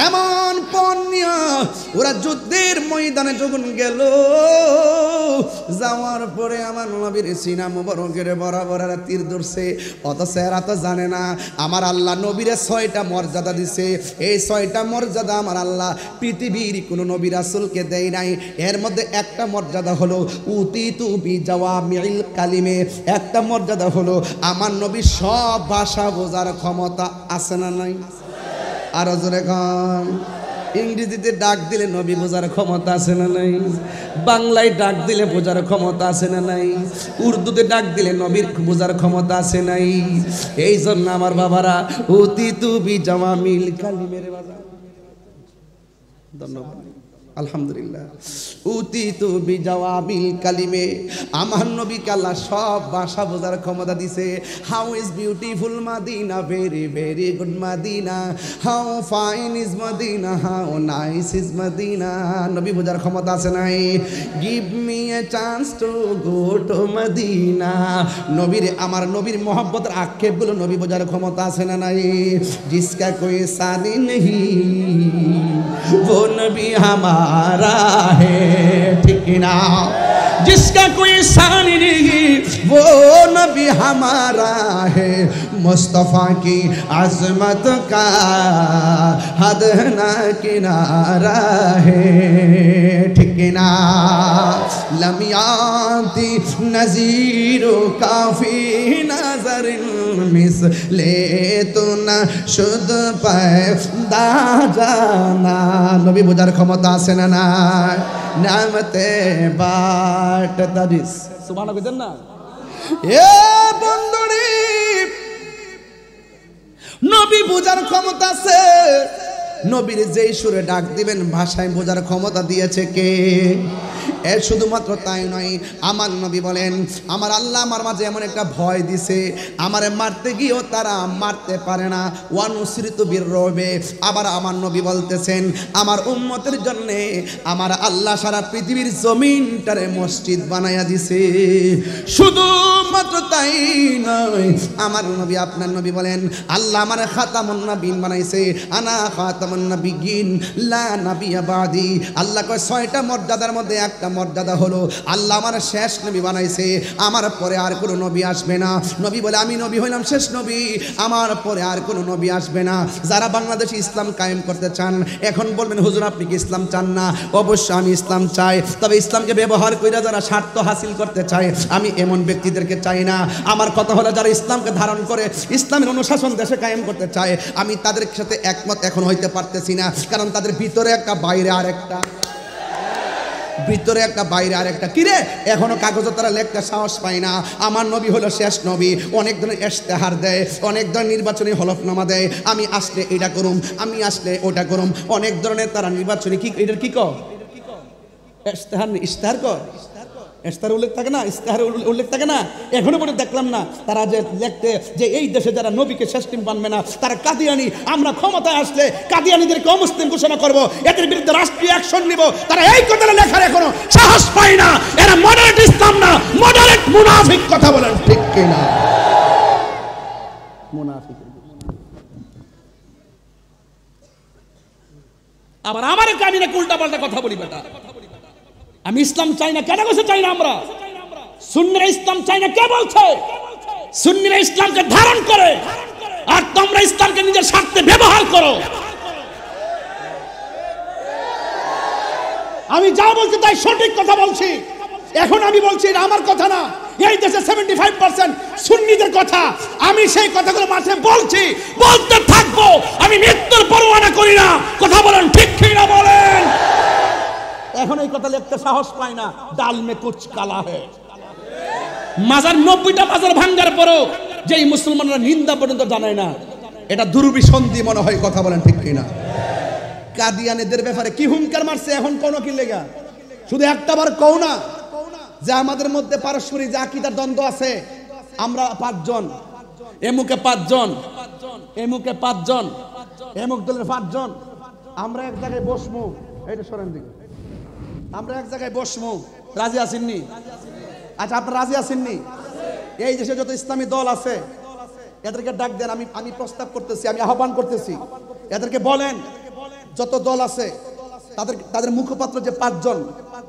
এমন পণ্য ওরা যুদ্ধের ময়দানে যখন গেল, যাওয়ার পরে আমার নবীর সিনা মুবারকের বরাবর তীর ধরছে। অথচ এরা তো জানে না আমার আল্লাহ নবীরে 6টা মর্যাদা দিছে। এই 6টা মর্যাদা আমার আল্লাহ পৃথিবীর কোনো নবী রাসূলকে দেয় নাই। এর মধ্যে একটা মর্যাদা হলো উতিতু বিজাওয়ামিল কালিমে, একটা মর্যাদা হলো আমার নবী সব ভাষা বোঝার ক্ষমতা আছে না নাই? আরো জোরে গান। ইংরেজিতে ডাক দিলে নবী বোঝার ক্ষমতা আছে না নাই? বাংলায় ডাক দিলে বোঝার ক্ষমতা আছে না নাই? উর্দুতে ডাক দিলে নবীর বোঝার ক্ষমতা আছে নাই? এই জন্য আমার বাবারা উতিতু বিজাওয়ামিল কালিমের বাজার। ধন্যবাদ, আলহামদুলিল্লাহ। উতিতু বিজাওয়াবিল কালিমে, আমার নবীকে আল্লাহ সব ভাষা বোঝার ক্ষমতা দিছে। How is beautiful Madina, very very good Madina, how fine is Madina, how nice is Madina. নবী বোঝার ক্ষমতা আছে নাই? Give me a chance to go to Madina. নবীর, আমার নবীর মোহাব্বতের আক্ষেপগুলো নবী বোঝার ক্ষমতা আছে না নাই? জিসকা কোই সানি নেহি वो नबी हमारा है, ठीक ना? जिसका कोई सानी नहीं वो नबी हमारा है। मुस्तफ़ा की अज़मत का हद ना किनारा है, ठीक ना? लमियाती नज़ीरो काफ़ी नज़र मिसले तो न शुद्ध पैदा जाना। নবী বোঝার ক্ষমতা আছে না না? নামতে বাট দারিস সুবহানাল্লাহ কইতেন না? এ বন্ধুরে, নবী বোঝার ক্ষমতা আছে। নবীর যেই সুরে ডাক দিবেন ভাষায় বোঝার ক্ষমতা দিয়েছে কে? এর শুধুমাত্র তাই নয়, আমার নবী বলেন আমার আল্লাহ আমার মাঝে এমন একটা ভয় দিছে, আমারে মারতে গিয়েও তারা মারতে পারে না। ওয়ানুসরিতু বিররবে। আবার আমার নবী বলতেছেন আমার উম্মতের জন্য আমার আল্লাহ সারা পৃথিবীর জমিনটারে মসজিদ বানায়া দিছে। শুধুমাত্র তাই নয়, আমার নবী, আপনার নবী বলেন আল্লাহ আমার খাতামুন নবীন বানাইছে। আনা খাতামুন নবিয়্যিন লা নবিয়্যা বাদি। আল্লাহ কয় 6টা মর্যাদার মধ্যে একটা মর্যাদা হলো আল্লাহ আমার শেষ নবী বানাইছে, আমার পরে আর কোনো নবী আসবে না। নবী বলে আমি নবী হইলাম শেষ নবী, আমার পরে আর কোনো নবী আসবে না। যারা বাংলাদেশে ইসলাম কায়েম করতে চান, এখন বলবেন হুজুর আপনি কি ইসলাম চান না? অবশ্যই আমি ইসলাম চাই, তবে ইসলামকে ব্যবহার করে যারা স্বার্থ হাসিল করতে চায় আমি এমন ব্যক্তিদেরকে চাই না। আমার কথা হলো যারা ইসলামকে ধারণ করে ইসলামের অনুশাসন দেশে কায়েম করতে চায় আমি তাদের সাথে একমত এখন হইতে পারতেছি না, কারণ তাদের ভিতরে একটা বাইরে আরেকটা, ভিতরে একটা বাইরে আরেকটা। কিরে এখনো কাগজে তারা লেখতে সাহস পায় না। আমার নবী হলো শেষ নবী, অনেক ধরনের ইশতেহার দেয়, অনেক ধরনের নির্বাচনী হলফনামা দেয়, আমি আসলে এটা করুম, আমি আসলে ওটা করুম, অনেক ধরনের তারা নির্বাচনী কি এটার কি কর ইশতেহার, ইশতেহার কর, ইশতেহার উল্লেখ থাকে না, ইশতেহার উল্লেখ থাকে না। এখনো পর্যন্ত দেখলাম না তারা যে লিখতে যে এই দেশে যারা নবীকে শেষ মানবে না তারা কাদিয়ানি, আমরা ক্ষমতায় আসলে কাদিয়ানিদেরকে অমুসলিম ঘোষণা করব, এদের বিরুদ্ধে রাষ্ট্রীয় অ্যাকশন নিব। তারা এই কথাটা লেখার এখনো সাহস পায় না। এরা মডারেট ইসলাম না, মডারেট মুনাফিক। কথা বলেন ঠিক কিনা? মুনাফিক। আবার আমার আমি না উল্টা পাল্টা কথা বলি বেটা। আমি ইসলাম চাই না কেন বলছে? চাই না আমরা। সুন্নিরা ইসলাম চাই না কে বলছে? সুন্নিরা ইসলামকে ধারণ করে, আর তোমরা ইসলামকে নিজের স্বার্থে ব্যবহার করো। আমি যা বলছি তাই সঠিক কথা বলছি। এখন আমি বলছি এটা আমার কথা না, এই দেশে 75% সুন্নিদের কথা। আমি সেই কথাগুলো মাঠে বলছি, বলতে থাকবো। আমি মৃত্যুর পরোয়ানা করি না। কথা বলেন ঠিক কিনা বলেন? এখন এই কথা লিখতে সাহস পায় না। ডাল মে কুচ কালা হে। মাজার 90টা মাজার ভাঙ্গার পরও যেই মুসলমানরা নিন্দা পর্যন্ত জানায় না, এটা দুর্বিসন্ধি মনে হয়। কথা বলেন ঠিক কিনা? কাদিয়ানীদের ব্যাপারে কি হুঙ্কার মারছে এখন কোন কি লেগা? শুধু একটা বার কও না যে আমাদের মধ্যে পারস্পরিক যে আকীদার দ্বন্দ্ব আছে, আমরা 5 জন, এমুকে 5 জন, এমুকে 5 জন, এমুক দলের 5 জন, আমরা এক জায়গায় বসমু। এইটা সরেন দিকে, আমরা এক জায়গায় বসমু। রাজি আছেননি? আচ্ছা আপনারা রাজি আছেননি? এই দেশে যত ইসলামী দল আছে এদেরকে ডাক দেন। আমি প্রস্তাব করতেছি, আমি আহ্বান করতেছি, এদেরকে বলেন যত দল আছে তাদের মুখপাত্র যে 5 জন,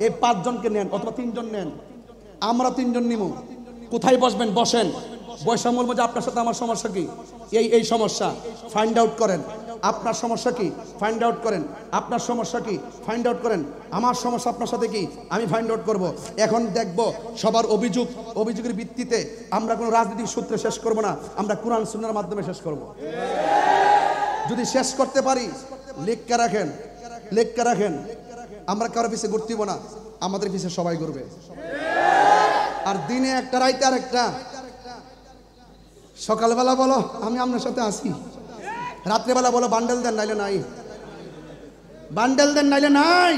এই 5 জনকে নেন, অথবা 3 জন নেন, আমরা 3 জন নিব। কোথায় বসবেন? বসেন, বৈষা বলবো যে আপনার সাথে আমার সমস্যা কি, এই সমস্যা ফাইন্ড আউট করেন। আপনার সমস্যা কি ফাইন্ড আউট করেন, আপনার সমস্যা কি ফাইন্ড আউট করেন, আমার সমস্যা আপনার সাথে কি আমি ফাইন্ড আউট করব। এখন দেখব সবার অভিযোগের ভিত্তিতে আমরা কোনো রাজনৈতিক সূত্রে শেষ করব না, আমরা কোরআন সুন্নাহর মাধ্যমে শেষ করব। যদি শেষ করতে পারি লেখা রাখেন, লেখা রাখেন, আমরা কারো পিছিয়ে ঘুরতেইব না, আমাদের পিছিয়ে সবাই ঘুরবে। আর দিনে একটা রাইতে আর একটা, সকালবেলা বলো আমি আপনার সাথে আসি, রাত্রেবেলা বলো বান্ডেল দেন নাইলে নাই, বান্ডেল দেন নাইলে নাই।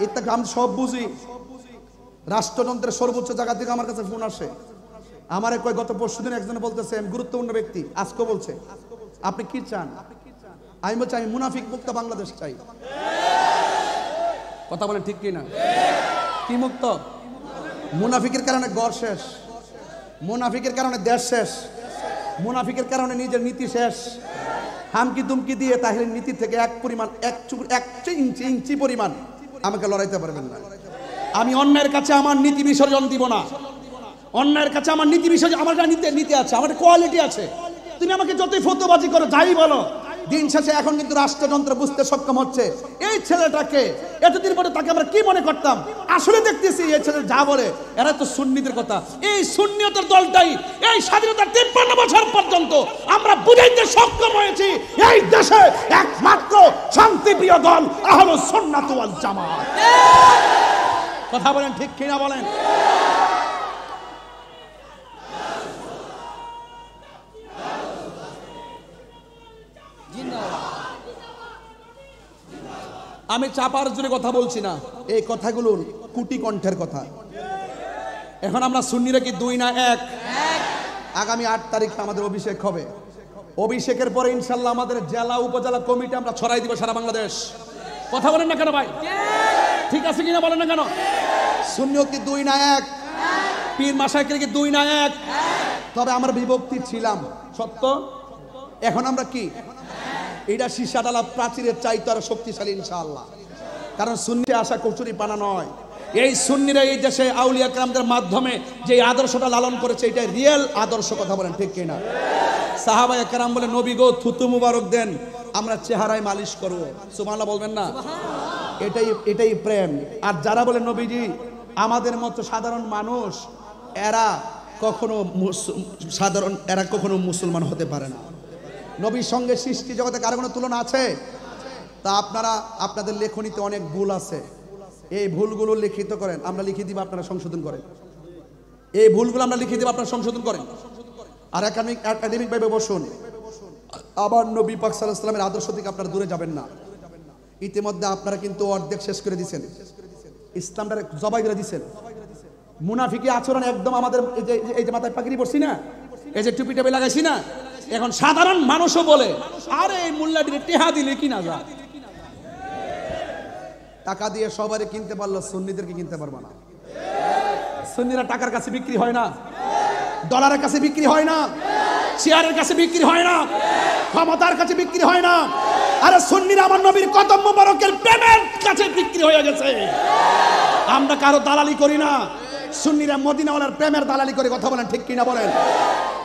এটা আমি সব বুঝি। রাষ্ট্রযন্ত্রের সর্বোচ্চ জায়গা থেকে আমার কাছে ফোন আসে, আমারে কয় গত পরশুদিন একজন বলতেছে, গুরুত্বপূর্ণ ব্যক্তি আজকে বলছে আপনি কি চান? আমি বলছি আমি মুনাফিক মুক্ত বাংলাদেশ চাই। কথা বলেন ঠিক কিনা? কি মুক্ত? মুনাফিকের কারণে গড় শেষ, মুনাফিকের কারণে দেশ শেষ, মুনাফিকের কারণে নিজের নীতি শেষ। হামকি দুমকি দিয়ে তাহলে নীতি থেকে এক ইঞ্চি পরিমাণ আমাকে লড়াইতে পারবেন না। আমি অন্যের কাছে আমার নীতি বিসর্জন দিব না। অন্যের কাছে আমার নীতি বিসর্জন, আমার নীতি আছে, আমার কোয়ালিটি আছে। তুমি আমাকে যতই ফতোবাজি করো, যাই বলো, দিন শেষে এখন কিন্তু রাষ্ট্রযন্ত্র বুঝতে সক্ষম হচ্ছে এই ছেলেটাকে। এতদিন পরে তাকে আমরা কি মনে করতাম, আসলে দেখতেছি এই ছেলে যা বলে এরা তো সুন্নিদের কথা। এই সুন্নিয়তের দলটাই এই স্বাধীনতার 53 বছর পর্যন্ত আমরা বুঝাইতে সক্ষম হয়েছি এই দেশে একমাত্র শান্তিপ্রিয় দল আহলুস সুন্নাত ওয়াল জামাত। কথা বলেন ঠিক কিনা বলেন? আমি চাপার জোরে কথা বলছি না, এই কথাগুলোর কুটি কণ্ঠের কথা। এখন আমরা সুন্নিরা কি 2 না 1? আগামী 8 তারিখে আমাদের অভিষেক হবে। অভিষেকের পরে ইনশাল্লাহ আমাদের জেলা উপজেলা কমিটি আমরা ছড়াই দিব সারা বাংলাদেশ। কথা বলেন না কেন ভাই? ঠিক আছে কিনা বলেন না কেন? সুন্নিও কি 2 না 1? পীর মাশায়েখের কি 2 না 1? তবে আমরা বিভক্তি ছিলাম সত্য, এখন আমরা কি এটা সীসা ডালা প্রাচীরের চাইতে আরো শক্তিশালী ইনশাআল্লাহ। কারণ সুন্নি আশা কচুরি পানা নয়, এই সুন্নিরা এই দেশে আউলিয়া কেরামদের মাধ্যমে যে আদর্শটা লালন করেছে, এটা রিয়েল আদর্শ, কথা বলেন ঠিক কিনা? সাহাবায়ে কেরাম বলে, নবী গো থুতু মুবারক দেন, আমরা চেহারায় মালিশ করব। সুবহানাল্লাহ বলবেন না? এটাই প্রেম। আর যারা বলে নবীজি আমাদের মতো সাধারণ মানুষ, এরা কখনো মুসলমান হতে পারে না। নবীর সঙ্গে সৃষ্টি জগতে কারো কোনো তুলনা আছে? তা আপনারা আপনাদের লেখনীতে অনেক ভুল আছে, এই ভুলগুলো লিখিত করেন, আমরা লিখে দিব, আপনারা সংশোধন করেন। এই ভুলগুলো আমরা লিখে দিব, আপনারা সংশোধন করেন। আর একাডেমিক ভাবে বসুন। আবার নবী পাক সাল্লাল্লাহু আলাইহি ওয়াসাল্লামের আদর্শ থেকে আপনারা দূরে যাবেন না। ইতিমধ্যে আপনারা কিন্তু অর্ধেক শেষ করে দিয়েছেন, ইসলামটা জবাই করে দিয়েছেন। মুনাফিকি আচরণ একদম আমাদের এই যে মাথায় পাগড়ি পরছি না, এই যে টুপি টাপি লাগাইছি না, এখন সাধারণ মানুষও বলে আরে এই মোল্লাটির টেহা দিলে কিনা যা। টাকা দিয়ে সবারে কিনতে পারলো, সুন্নিদেরকে কিনতে পারবো না। সুন্নিরা টাকার কাছে বিক্রি হয় না, ডলারের কাছে বিক্রি হয় না, চেয়ারের কাছে বিক্রি হয় না, ক্ষমতার কাছে বিক্রি হয় না। আরে সুন্নিরা আমার নবীর কদম মোবারকের প্রেমের কাছে বিক্রি হয়ে গেছে। আমরা কারো দালালি করি না, সুন্নিরা মদিনাওয়ালার প্রেমের দালালি করে, কথা বলেন ঠিক কিনা বলেন?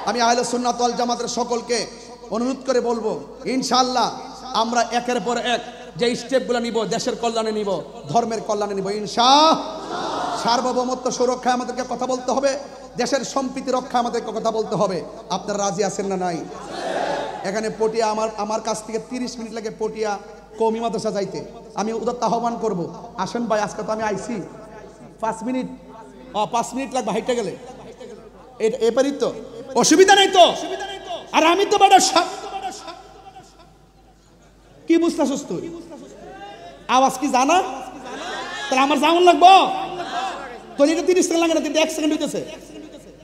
আমি আহলে সুন্নাত ওয়াল জামাতের সকলকে অনুরোধ করে বলবো, ইনশাআল্লাহ আমরা একের পর এক যে স্টেপগুলো নিব, দেশের কল্যাণে নিব, ধর্মের কল্যাণে নিব ইনশাআল্লাহ। সার্বভৌমত্ব সুরক্ষায় আমাদেরকে কথা বলতে হবে, দেশের সম্প্রীতি রক্ষা আমাদেরকে কথা বলতে হবে। আপনারা রাজি আছেন না নাই? এখানে পটিয়া আমার কাছ থেকে 30 মিনিট লাগে পটিয়া কওমি মাদ্রাসা যাইতে। আমি উদাত্ত আহ্বান করব, আসেন ভাই, আজকে তো আমি আইছি 5 মিনিট 5 মিনিট লাগবে হাইটে গেলে, এপারই তো অসুবিধা নাই তো। আর আমি তো বড় কি বুঝতেছস তুই? আওয়াজ কি জানা? তাহলে আমার যেমন লাগবো তোর এটা 30 সেকেন্ড লাগে না, 1 সেকেন্ড হইতেছে।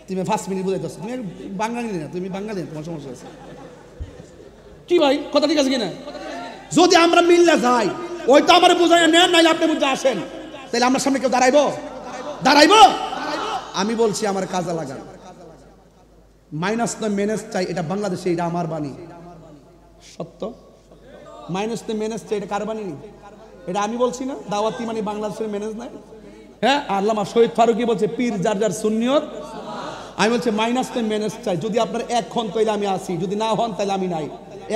তুমি 5 মিনিট বুঝাইতেছ, তুমি বাঙালি না, তুমি বাঙালি না, তোমার সমস্যা আছে কি ভাই? কথা ঠিক আছে কিনা? যদি আমরা মিললে যাই, ওই তো আমার বুঝাই নেন, নাইলে আপনি বুঝে আসেন, তাহলে আমার সামনে কেউ দাঁড়াইবো? আমি বলছি আমার কাজে লাগান, মাইনাস নয় মেনেজ চাই, এটা বাংলাদেশে, এটা আমার বাণী সত্য। মাইনাস নয় মেনেজ চাই, এটা কার বাণী? এটা আমি বলছি না, দাওয়াতি মানে বাংলাদেশের মেনেজ নাই। হ্যাঁ, আল্লামা শহীদ ফারুকি বলছে পীর যার যার সুন্নিয়ত। আমি বলছি মাইনাস নয় মেনেজ চাই, যদি আপনার এক হন তাইলে আমি আসি, যদি না হন তাহলে আমি নাই।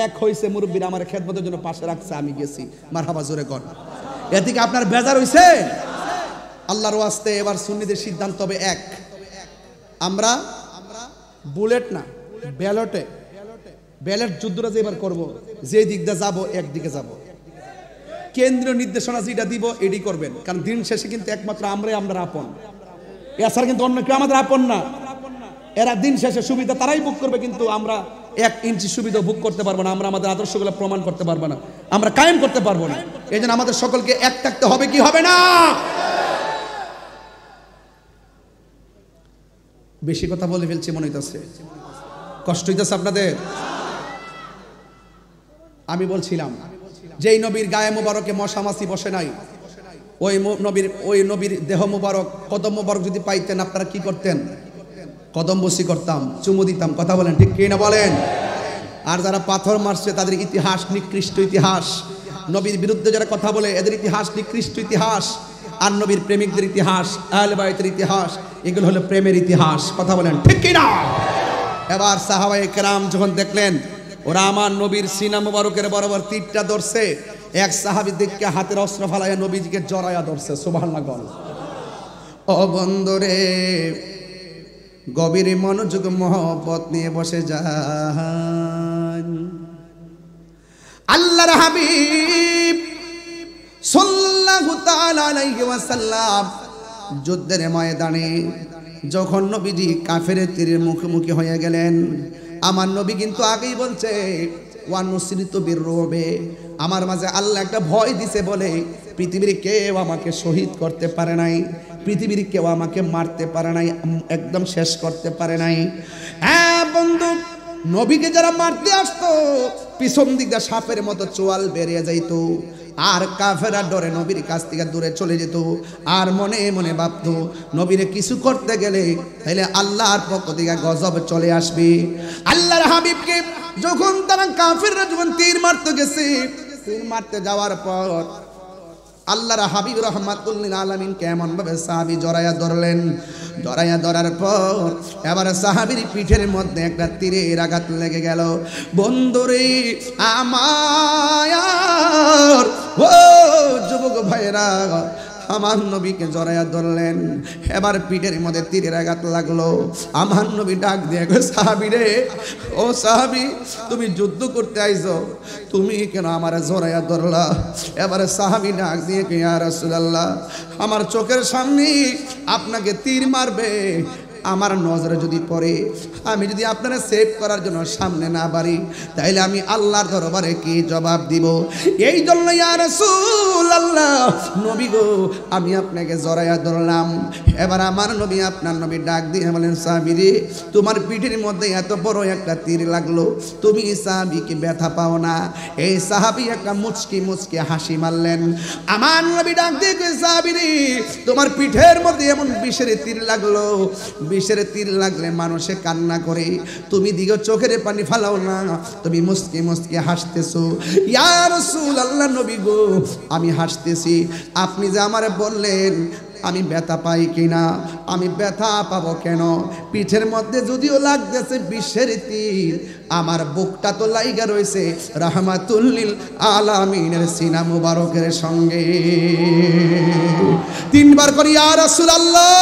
এক হয়েছে, মুরব্বীরা আমার খেদমতের জন্য পাশে রাখছে, আমি গেছি, মারহাবা জোরে কর। এদিকে আপনার বেজার হইছে? আল্লাহর ওয়াস্তে এবার সুন্নিদের সিদ্ধান্ত হবে এক, আমরা বুলেট না ব্যালট যুদ্ধটা যে এবার করবো, যে দিক দিয়ে যাবো একদিকে যাব, কেন্দ্রীয় নির্দেশনা যেটা দিব এটি করবেন। কারণ দিন শেষে কিন্তু একমাত্র আমরা আপন, এছাড়া কিন্তু অন্য কেউ আমাদের আপন না। এরা দিন শেষে সুবিধা তারাই ভোগ করবে, কিন্তু আমরা 1 ইঞ্চি সুবিধা ভোগ করতে পারবো না, আমরা আমাদের আদর্শগুলো প্রমাণ করতে পারবো না, আমরা কায়েম করতে পারবো না। এই জন্য আমাদের সকলকে এক থাকতে হবে, কি হবে না? বেশি কথা বলে ফেলছি মনে হইতেছে, কষ্ট হইতেছে আপনাদের? আমি বলছিলাম যেই নবীর গায়ে মোবারকে মশা মাছি বসে নাই, ওই নবীর দেহ মোবারক, কদম মোবারক যদি পাইতেন, আপনারা কি করতেন? কদম বসি করতাম, চুমু দিতাম, কথা বলেন ঠিক কি না বলেন? আর যারা পাথর মারছে তাদের ইতিহাস নিকৃষ্ট ইতিহাস, নবীর বিরুদ্ধে যারা কথা বলে এদের ইতিহাস নিকৃষ্ট ইতিহাস, আর নবীর প্রেমিকদের ইতিহাস, আহলে বাইতের ইতিহাস, এগুলো হলো প্রেমের ইতিহাস, কথা বলেন ঠিক কি না? এবার সাহাবায়ে কেরাম যখন দেখলেন ওরা আমার নবীর সিনা মুবারকের বরাবর তীরটা ধরছে, এক সাহাবী দেখে হাতের অস্ত্র ফালাইয়া নবীজিকে জড়াইয়া ধরছে, সুবহানাল্লাহ বল। ও বন্ধুরে, গভীর মনোযোগ মহব্বত নিয়ে বসে যান। আল্লাহর হাবিব সাল্লাল্লাহু তাআলা আলাইহি ওয়াসাল্লাম যুদ্ধের ময়দানে যখন নবীজি কাফেরের তীরের মুখোমুখি হয়ে গেলেন, আমার নবী কিন্তু আগেই বলছে ওয়ানুসরিতু বিররুবে, আমার মাঝে আল্লাহ একটা ভয় দিছে বলে পৃথিবীর কেউ আমাকে শহীদ করতে পারে নাই, পৃথিবীর কেউ আমাকে মারতে পারে নাই, একদম শেষ করতে পারে নাই। হ্যাঁ বন্ধু, নবীকে যারা মারতে আসতো পিছন দিক দিয়ে সাপের মতো চোয়াল বেরিয়ে যাইত, আর কাফেররা ডরে নবীর কাছ থেকে দূরে চলে যেত, আর মনে মনে ভাবতো নবীরে কিছু করতে গেলে তাহলে আল্লাহর পক্ষ থেকে গজব চলে আসবে। আল্লাহর হাবিবকে যখন তারা কাফেররা যখন তীর মারতে গেছে, তীর মারতে যাওয়ার পর আল্লাহর হাবিব রাহমাতুল লিল আলামিন কেমন ভাবে সাহাবী জড়ায়া ধরলেন। জড়ায়া ধরার পর এবার সাহাবীর পিঠের মধ্যে একটা তীরের আঘাত লেগে গেল। বন্ধুরে আমার ও যুবক ভাইরা, আমার নবীকে জড়ায়া ধরলেন। এবার পিঠের মধ্যে তীরের আঘাত লাগলো। আমার নবী ডাক দিয়ে কয়, সাহাবী রে, ও সাহাবী, তুমি যুদ্ধ করতে আইছো, তুমি কেন আমার জড়ায়া ধরলা? এবারে সাহাবী ডাক দিয়ে কয়, ইয়া রাসূলুল্লাহ, আমার চোখের সামনে আপনাকে তীর মারবে, আমার নজরে যদি পড়ে, আমি যদি আপনারা সেভ করার জন্য সামনে না বাড়ি, তাইলে আমি আল্লাহর দরবারে কি জবাব দিব? এই জন্য ইয়া রাসূলুল্লাহ, নবী গো, আমি আপনাকে জড়াইয়া ধরলাম। এবার আমার নবী, আপনার নবী ডাক দিয়ে বলেন, সাহাবী রে, তোমার পিঠের মধ্যে এত বড় একটা তীর লাগলো, তুমি সাহাবী কি ব্যথা পাও না? এই সাহাবী একটা মুচকি মুচকি হাসি মারলেন। আমার নবী ডাক দিয়ে কয়, সাহাবী রে, তোমার পিঠের মধ্যে এমন বিষের তীর লাগলো, বিষের তীর লাগলে মানুষে কান্না করে, তুমি দিকে চোখের পানি ফালাও না, তুমি মুচকি মুচকি হাসতেছো। ইয়া রাসূলুল্লাহ, নবী গো, আমি হাসতেছি, আপনি যে আমারে বললেন আমি ব্যথা পাই কিনা, আমি ব্যথা পাবো কেন? পিঠের মধ্যে যদিও লাগতেছে বিষের তীর, আমার বুকটা তো লাইগা রয়েছে রাহমাতুল লিল আলামিনের সিনা মুবারকের সঙ্গে। তিনবার করি ইয়া রাসূলুল্লাহ।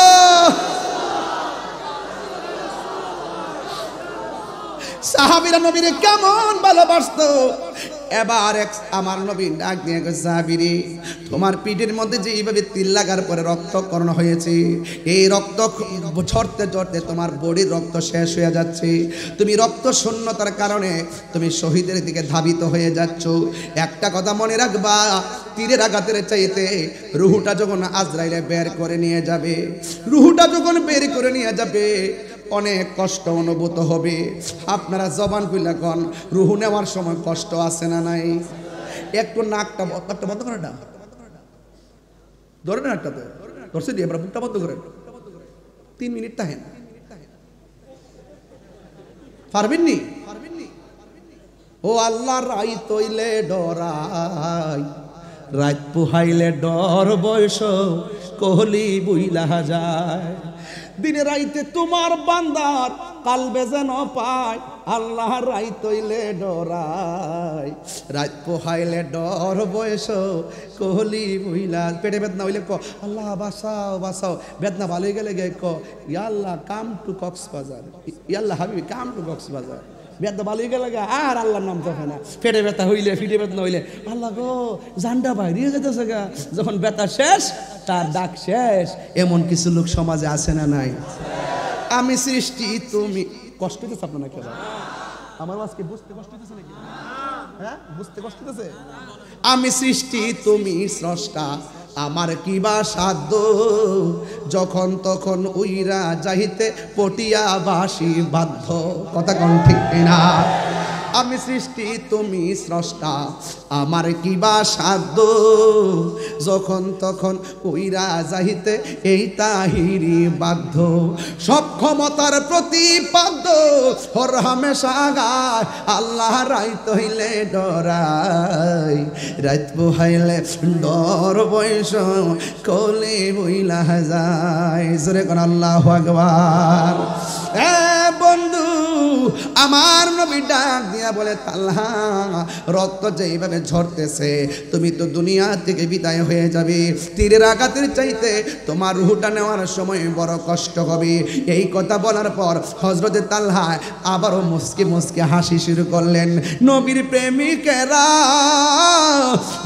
সাহাবীরা নবীরে কেমন ভালোবাসতো। এবার আমার নবী ডাক দিয়ে কয়, সাহাবী রে, তোমার পিঠের মধ্যে যে এইভাবে তীর লাগার পরে রক্তক্ষরণ হয়েছে, এই রক্ত ঝরতে ঝরতে তোমার বডির রক্ত শেষ হয়ে যাচ্ছে, তুমি রক্ত শূন্যতার কারণে তুমি শহীদের দিকে ধাবিত হয়ে যাচ্ছ। একটা কথা মনে রাখবা, তীরের আঘাতের চাইতে রুহুটা যখন আজরাইলে বের করে নিয়ে যাবে, রুহুটা যখন বের করে নিয়ে যাবে, অনেক কষ্ট অনুভূত হবে। আপনারা জবান খুলে কোন, রুহু নেওয়ার সময় কষ্ট আছে না নাই? একটু নাকটা বন্ধ করে না, ধরে না, একটা তো ধরছে দিয়ে আমরা বুকটা বন্ধ করে 3 মিনিট তাহেন পারবেননি? ও আল্লাহ, রাই তৈলে ডরাই, রাত পুহাইলে ডর বয়স কোহলি বুইলা যায়। দিনে রাইতে তোমার বান্দার কালবে যেন পায়, আল্লাহ রাই তৈলে ডরাই, রাত পোহাইলে ডর বয়স কোহলি বুইলা। পেটে বেদনা হইলে ক, আল্লাহ বাঁচাও বাঁচাও, বেদনা ভালো হয়ে গেলে গে ক, ইয়া আল্লাহ কাম টু কক্সবাজার, ইয়া আল্লাহ হাবিবি কাম টু কক্সবাজার। বেদনা ভালো হয়ে গেলে আর আল্লাহর নাম তো হয় না। পেটে ব্যথা হইলে, ফিটে বেদনা হইলে, আল্লাহ গো জানটা বাইরে যেতেছে গা, যখন ব্যথা শেষ তার ডাক শেষ। এমন কিছু লোক সমাজে আছে না নাই? আমি সৃষ্টি, তুমি কষ্ট হইতেছে আপনার নাকি? আমার আজকে বুঝতে কষ্ট হইতেছে নাকি? হ্যাঁ, বুঝতে কষ্ট হইতেছে? আমি সৃষ্টি, তুমি স্রষ্টা, আমার কিবা সাধ্য, যখন তখন উইরা যাইতে পটিয়া বাসি বাধ্য। কথা কোন ঠিক না? আমি সৃষ্টি, তুমি স্রষ্টা, আমার কিবা সাধ্য, যখন তখন উইরা যাইতে এই তাহিরি বাধ্য। সব ক্ষমতার প্রতিপাদ্য, হর হামেশা গায়, আল্লাহ রাইত হইলে ডরাই, রাত পোহাইলে ডর বয়স কোলে বইলা যায়। জোরে কোন আল্লাহু আকবার। বন্ধু, আমার নবী ডাক দিয়া বলে, তালহা, রক্ত যেইভাবে ঝরতেছে, তুমি তো দুনিয়া থেকে বিদায় হয়ে যাবে, তীরের আঘাতের চাইতে তোমার রুহটা নেওয়ার সময় বড় কষ্ট হবে। এই কথা বলার পর হযরতে তালহা আবারও মুস্কি মুস্কি হাসি শুরু করলেন। নবীর প্রেমিকেরা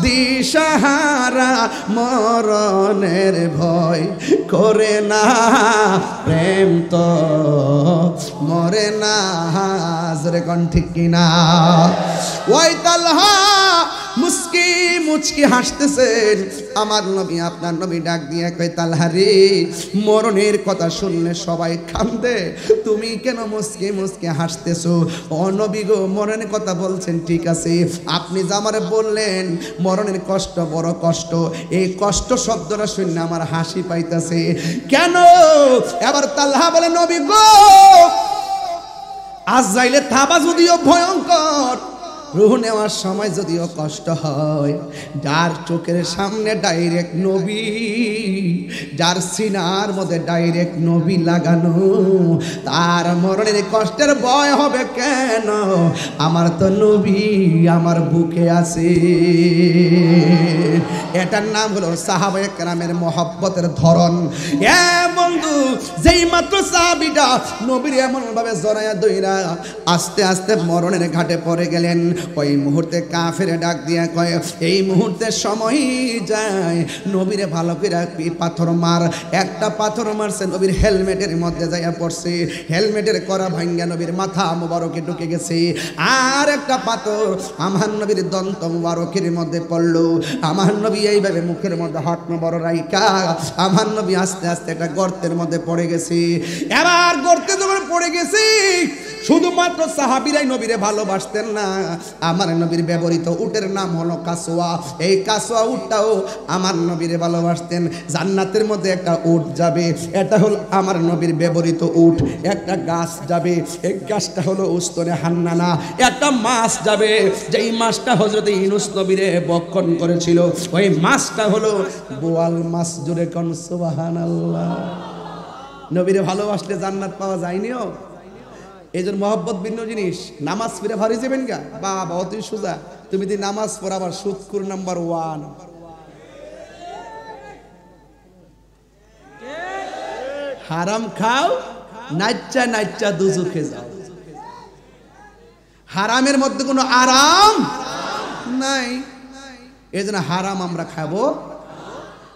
দিশাহারা, মরণের ভয় করে না, প্রেম তো মরে না। হাজরে কোন ঠিক কিনা? ওই তালহা মুস্কি মুচকি হাসতেছেন। আমার নবী, আপনার নবী ডাক দিয়ে কয়, তালহা রে, মরণের কথা শুনলে সবাই কান্দে, তুমি কেন মুচকি মুচকি হাসতেছো? ও নবী গো, মরণের কথা বলছেন ঠিক আছে, আপনি যে আমারে বললেন মরণের কষ্ট বড় কষ্ট, এই কষ্ট শব্দটা শুনলে আমার হাসি পাইতেছে কেন? এবার তালহা বলে, নবী গো, আজরাইলের থাবা যদিও ভয়ঙ্কর, রুহ নেওয়ার সময় যদিও কষ্ট হয়, যার চোখের সামনে ডাইরেক্ট নবী, যার সিনার মধ্যে ডাইরেক্ট নবী লাগানো, তার মরণের কষ্টের ভয় হবে কেন? আমার তো নবী আমার বুকে আছে। এটার নাম হলো সাহাবায়ে কেরামের মহব্বতের ধরন। এ বন্ধু, যেই মাত্র সাহাবীটা নবীর এমন ভাবে জড়ায়া দইরা আস্তে আস্তে মরণের ঘাটে পড়ে গেলেন, ওই মুহূর্তে কাফেরে ডাক দিয়া কয়, এই মুহূর্তে সময় যায়, নবীরে ভালো করে পাথর মার। একটা পাথর মারছে, নবীর হেলমেটের মধ্যে যাইয়া পড়ছে, হেলমেটের করা ভাঙ্গা নবীর মাথা মুবারকে ঢুকে গেছে। আর একটা পাথর আমার নবীর দন্ত মুবারকের মধ্যে পড়লো। আমার নবী এইভাবে মুখের মধ্যে হাত বড় রাইকা আমার নবী আস্তে আস্তে একটা গর্তের মধ্যে পড়ে গেছে। এবার গর্তে যখন পড়ে গেছি, শুধুমাত্র সাহাবীরাই নবীরে ভালোবাসতেন না, আমার নবীর ব্যবহৃত উটের নাম হলো কাসওয়া। এই কাসওয়া উটটাও আমার নবীরে ভালোবাসতেন। জান্নাতের মধ্যে একটা উট যাবে, এটা হলো আমার নবীর ব্যবহৃত উট। একটা গাছ যাবে, এই গাছটা হলো উস্তনে হান্নানা। একটা মাছ যাবে, যেই মাছটা হযরত ইউনূস নবীরে বক্ষণ করেছিল, ওই মাছটা হলো বোয়াল মাছ। জুড়ে কোন সুবহানাল্লাহ। নবীরে ভালোবাসলে জান্নাত পাওয়া যায়নিও। এই জন্য মহব্বত ভিন্ন জিনিস। নামাজ পড়ে ভারী যাবেন গা, বাবা অতি সোজা। তুমি যদি নামাজ পড়া, আবার সুদকুর নাম্বার 1, হারাম খাও, নাচ্চা নাচ্চা দুজুখে যাও। হারামের মধ্যে কোনো আরাম নাই, এই জন্য হারাম আমরা খাবো।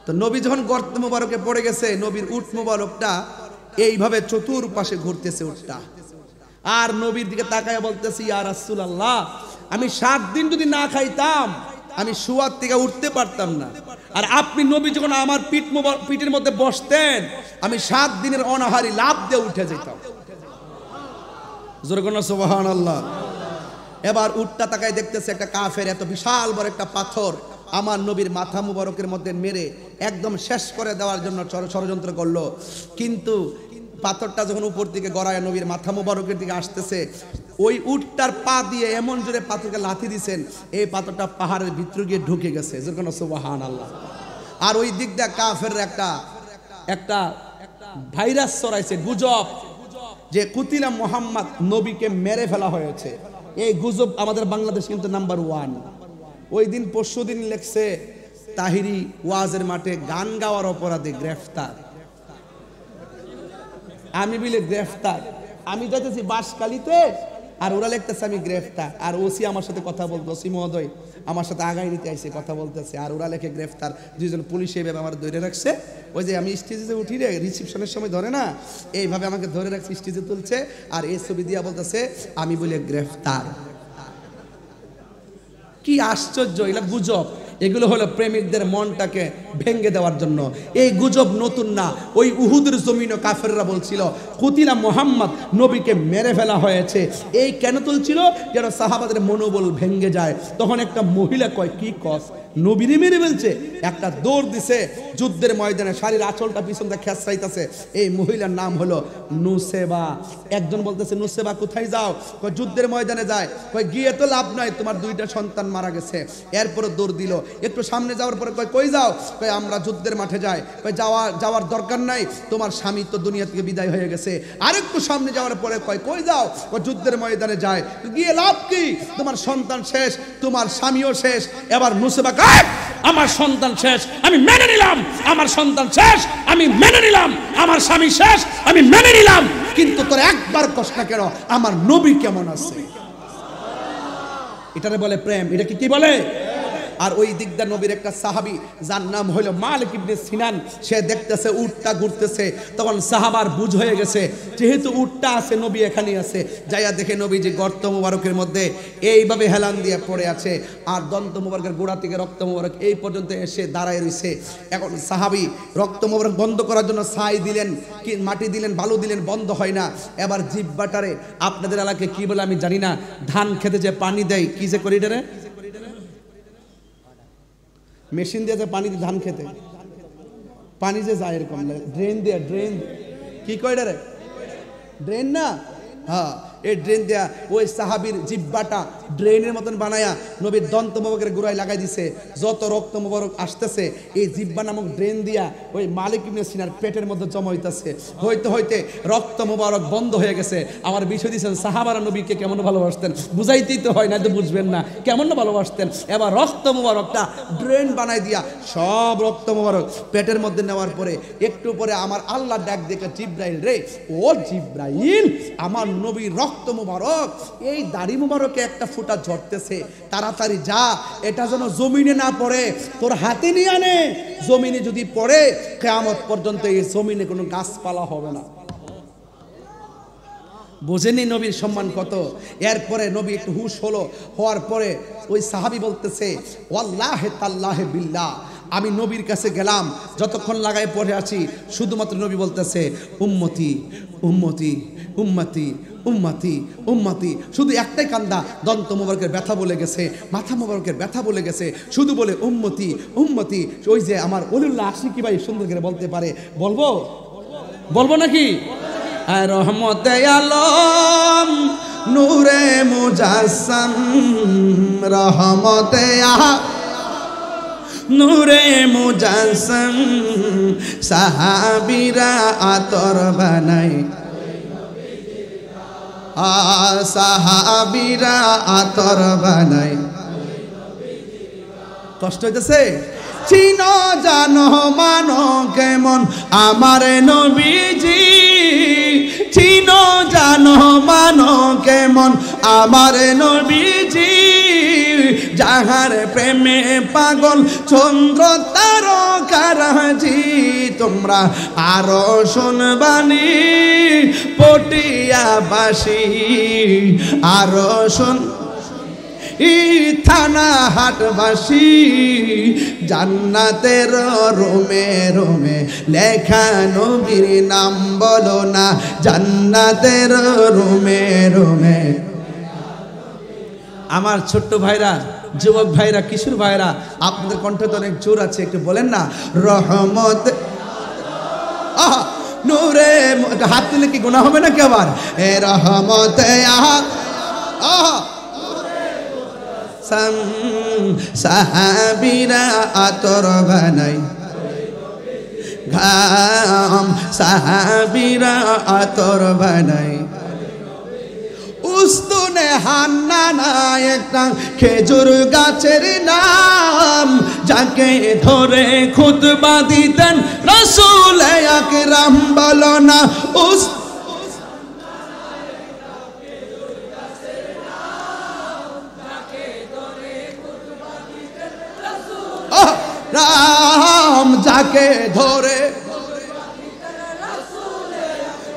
তো নবী যখন গর্ত মুবারকে পড়ে গেছে, নবীর উট মুবারকটা এইভাবে চতুর্পাশে ঘুরতেছে উটটা, আর নবীর দিকে তাকায় বলতেছি, ইয়া রাসূলুল্লাহ, আমি 7 দিন যদি না খাইতাম আমি শুয়ার থেকে উঠতে পারতাম না, আর আপনি নবী যখন আমার পিঠের মধ্যে বসতেন, আমি 7 দিনের অনাহারি লাভ দিয়ে উঠে যেতাম। জোরে কোন সুবহানাল্লাহ। এবার উটটা তাকায় দেখতেছে একটা কাফের এত বিশাল বড় একটা পাথর আমার নবীর মাথা মুবারকের মধ্যে মেরে একদম শেষ করে দেওয়ার জন্য ষড়যন্ত্র করলো। কিন্তু পাথরটা যখন উপর দিকে গড়ায় নবীর মাথা মুবারকের দিকে আসতেছে, ওই উটটার পা দিয়ে এমন জোরে পাথরকে লাথি দিয়েছেন, এই পাথরটা পাহাড়ের ভিতরে গিয়ে ঢুকে গেছে। যেরকম সুবহানাল্লাহ। আর ওই দিক দিয়ে কাফের একটা ভাইরাস ছড়াইছে, গুজব, যে কুতিলা মুহাম্মদ, নবীকে মেরে ফেলা হয়েছে। এই গুজব আমাদের বাংলাদেশ কিন্তু নাম্বার 1। ওই দিন পরশুদিন লেখছে, তাহিরি ওয়াজের মাঠে গান গাওয়ার অপরাধে গ্রেফতার। আমি বলে গ্রেফতার, আমি যাইতেছি বাঁশখালীতে, আর ওরা লিখতেছে আমি গ্রেফতার। আর ওসি আমার সাথে কথা বলতো, ওসি মহোদয় আমার সাথে আগাই নিতে আইসে, কথা বলতেছে, আর ওরা লেখে গ্রেফতার। 2 জন পুলিশ এইভাবে আমার ধরে রাখছে। ওই যে আমি স্টেজে উঠি রে, রিসেপশনের সময় ধরে না, এইভাবে আমাকে ধরে রাখছে, স্টেজে তুলছে, আর এই ছবি দিয়া বলতেছে আমি বলে গ্রেফতার। কি আশ্চর্য! এগুলো গুজব, এগুলো হলো প্রেমিকদের মনটাকে ভেঙে দেওয়ার জন্য। এই গুজব নতুন না। ওই উহুদের জমিনে কাফেররা বলছিল কুতিলা মুহাম্মদ, নবীকে মেরে ফেলা হয়েছে। এই কেন তুলছিল? যেন সাহাবাদের মনোবল ভেঙে যায়। তখন একটা মহিলা কয়, কি কস, নবীরে মেরে ফেলছে? একটা দৌড় দিছে যুদ্ধের ময়দানে, শাড়ির আঁচলটা পিছনটা খেঁচাইতেছে। এই মহিলার নাম হলো নুসেবা। একজন বলতেছে, নুসেবা কোথায় যাও? কয় যুদ্ধের ময়দানে যায়। কয় গিয়ে তো লাভ নাই, তোমার 2টা সন্তান মারা গেছে। এরপরে দৌড় দিল। একটু সামনে যাওয়ার পরে কয় কই যাও? কয় আমরা যুদ্ধের মাঠে যাই। কয় যাওয়ার দরকার নাই, তোমার স্বামী তো দুনিয়া থেকে বিদায় হয়ে গেছে। আরেকটু সামনে যাওয়ার পরে কয় কই যাও? কয় যুদ্ধের ময়দানে যায়। গিয়ে লাভ কি? তোমার সন্তান শেষ, তোমার স্বামীও শেষ। এবার নুসেবা আমার সন্তান শেষ, আমি মেনে নিলাম। আমার সন্তান শেষ, আমি মেনে নিলাম। আমার স্বামী শেষ, আমি মেনে নিলাম। কিন্তু তোর একবার কষ্ট কেন, আমার নবী কেমন আছে? এটারে বলে প্রেম। এটা কি বলে? আর ওই দিকটা নবীর একটা সাহাবী, যার নাম হলো মালিক ইবনে সিনান, সে দেখতেছে উটটা ঘুরতেছে। তখন সাহাবার বুঝ হয়ে গেছে, যেহেতু উটটা আছে, নবী এখানেই আছে। যাইয়া দেখে নবী যে গর্ত মুবারকের মধ্যে এইভাবে হেলান দিয়ে পড়ে আছে, আর দন্ত মুবারকের গোড়া থেকে রক্ত মুবারক এই পর্যন্ত এসে দাঁড়ায় রয়েছে। এখন সাহাবী রক্ত মুবারক বন্ধ করার জন্য ছাই দিলেন, কি মাটি দিলেন, বালু দিলেন, বন্ধ হয় না। এবার জিহ্বাটারে, আপনাদের এলাকায় কি বলে আমি জানি না, ধান খেতে যে পানি দেয়, কি যে করি এটারে, মেশিন দিয়ে যে পানি দিয়ে ধান খেতে পানি যে যায় এরকম, ড্রেন দিয়ে, ড্রেন কি কয় রে, ড্রেন না? হ্যাঁ, এই ড্রেন দিয়া ওই সাহাবীর জিব্বাটা ড্রেনের মতন বানায়া নবীর দন্ত মোবারকের গোড়ায় লাগাই দিছে। যত রক্ত মোবারক আসতেছে এই জিব্বা নামক ড্রেন দিয়া ওই মালিক ইবনে সিনার পেটের মধ্যে জমা হইতেছে। হইতে হইতে রক্ত মোবারক বন্ধ হয়ে গেছে। আমার বিষয় দিয়েছেন সাহাবারা নবীকে কেমন ভালোবাসতেন, বুঝাইতেই তো হয় না, তো বুঝবেন না কেমন ভালোবাসতেন। এবার রক্ত মোবারকটা ড্রেন বানাই দিয়া সব রক্ত মোবারক পেটের মধ্যে নেওয়ার পরে একটু পরে আমার আল্লাহ ডাক দেখে, জিব্রাইল রে, ও জিব্রাইল, আমার নবীর রক্ত মোবারক এই দাড়ি মোবারকে একটা ফোঁটা ঝরতেছে, তাড়াতাড়ি যা, এটা যেন জমিনে না পড়ে, তোর হাতে নিয়ে আনে। জমিনে যদি পড়ে কিয়ামত পর্যন্ত এই জমিনে কোনো গাছপালা হবে না। বোঝেনি নবীর সম্মান কত। এরপরে নবী একটু হুশ হলো, হওয়ার পরে ওই সাহাবী বলতেছে, ওয়াল্লাহি তাল্লাহি বিল্লাহ, আমি নবীর কাছে গেলাম, যতক্ষণ লাগায় পড়ে আছি শুধুমাত্র নবী বলতেছে উম্মতি উম্মতি উম্মতি উম্মতি উম্মতি, শুধু একটাই কান্দা, দন্ত মোবারকের ব্যথা বলে গেছে, মাথা মোবারকের ব্যথা বলে গেছে, শুধু বলে উম্মতি উম্মতি। ওই যে আমার ওলিউল্লাহ আশিকি ভাই সুন্দর করে বলতে পারে, বলবো বলবো নাকি? রহমতে আলম নূরে মুজাসসাম, রহমতে নূরে মুজাসসাম, সাহাবীরা আতর বানাই, সাহাবীরা আতর বানাই। কষ্ট হইতেছে? চিনো জানো মানো কেমন আমার নবীজি, চিনো জানো মানো কেমন আমার নবীজি, যাহার প্রেমে পাগল চন্দ্র তারকারাজি। তোমরা আরো শুনবানি পটিয়াবাসী, আরো শুন থানা হাটবাসী, জান্নাতের রোমে রোমে লেখা নবীর নাম বলো না, জান্নাতের রোমে রোমে। আমার ছোট্ট ভাইরা, যুবক ভাইরা, কিশোর ভাইরা, আপনাদের কণ্ঠে তো অনেক জোর আছে, একটু বলেন না রহমত নূরে। হাত তুলে কি গুনাহ হবে নাকি আবার? এ রহমতে সাহাবীরা আতর বানাই, ঘাম সাহাবীরা আতর বানাই। উস্তুনে হান্নানা একটা খেজুর গাছের নাম, যাকে ধরে খুতবা দিতেন রাসূল আকরাম, বলো না রাম, যাকে ধরে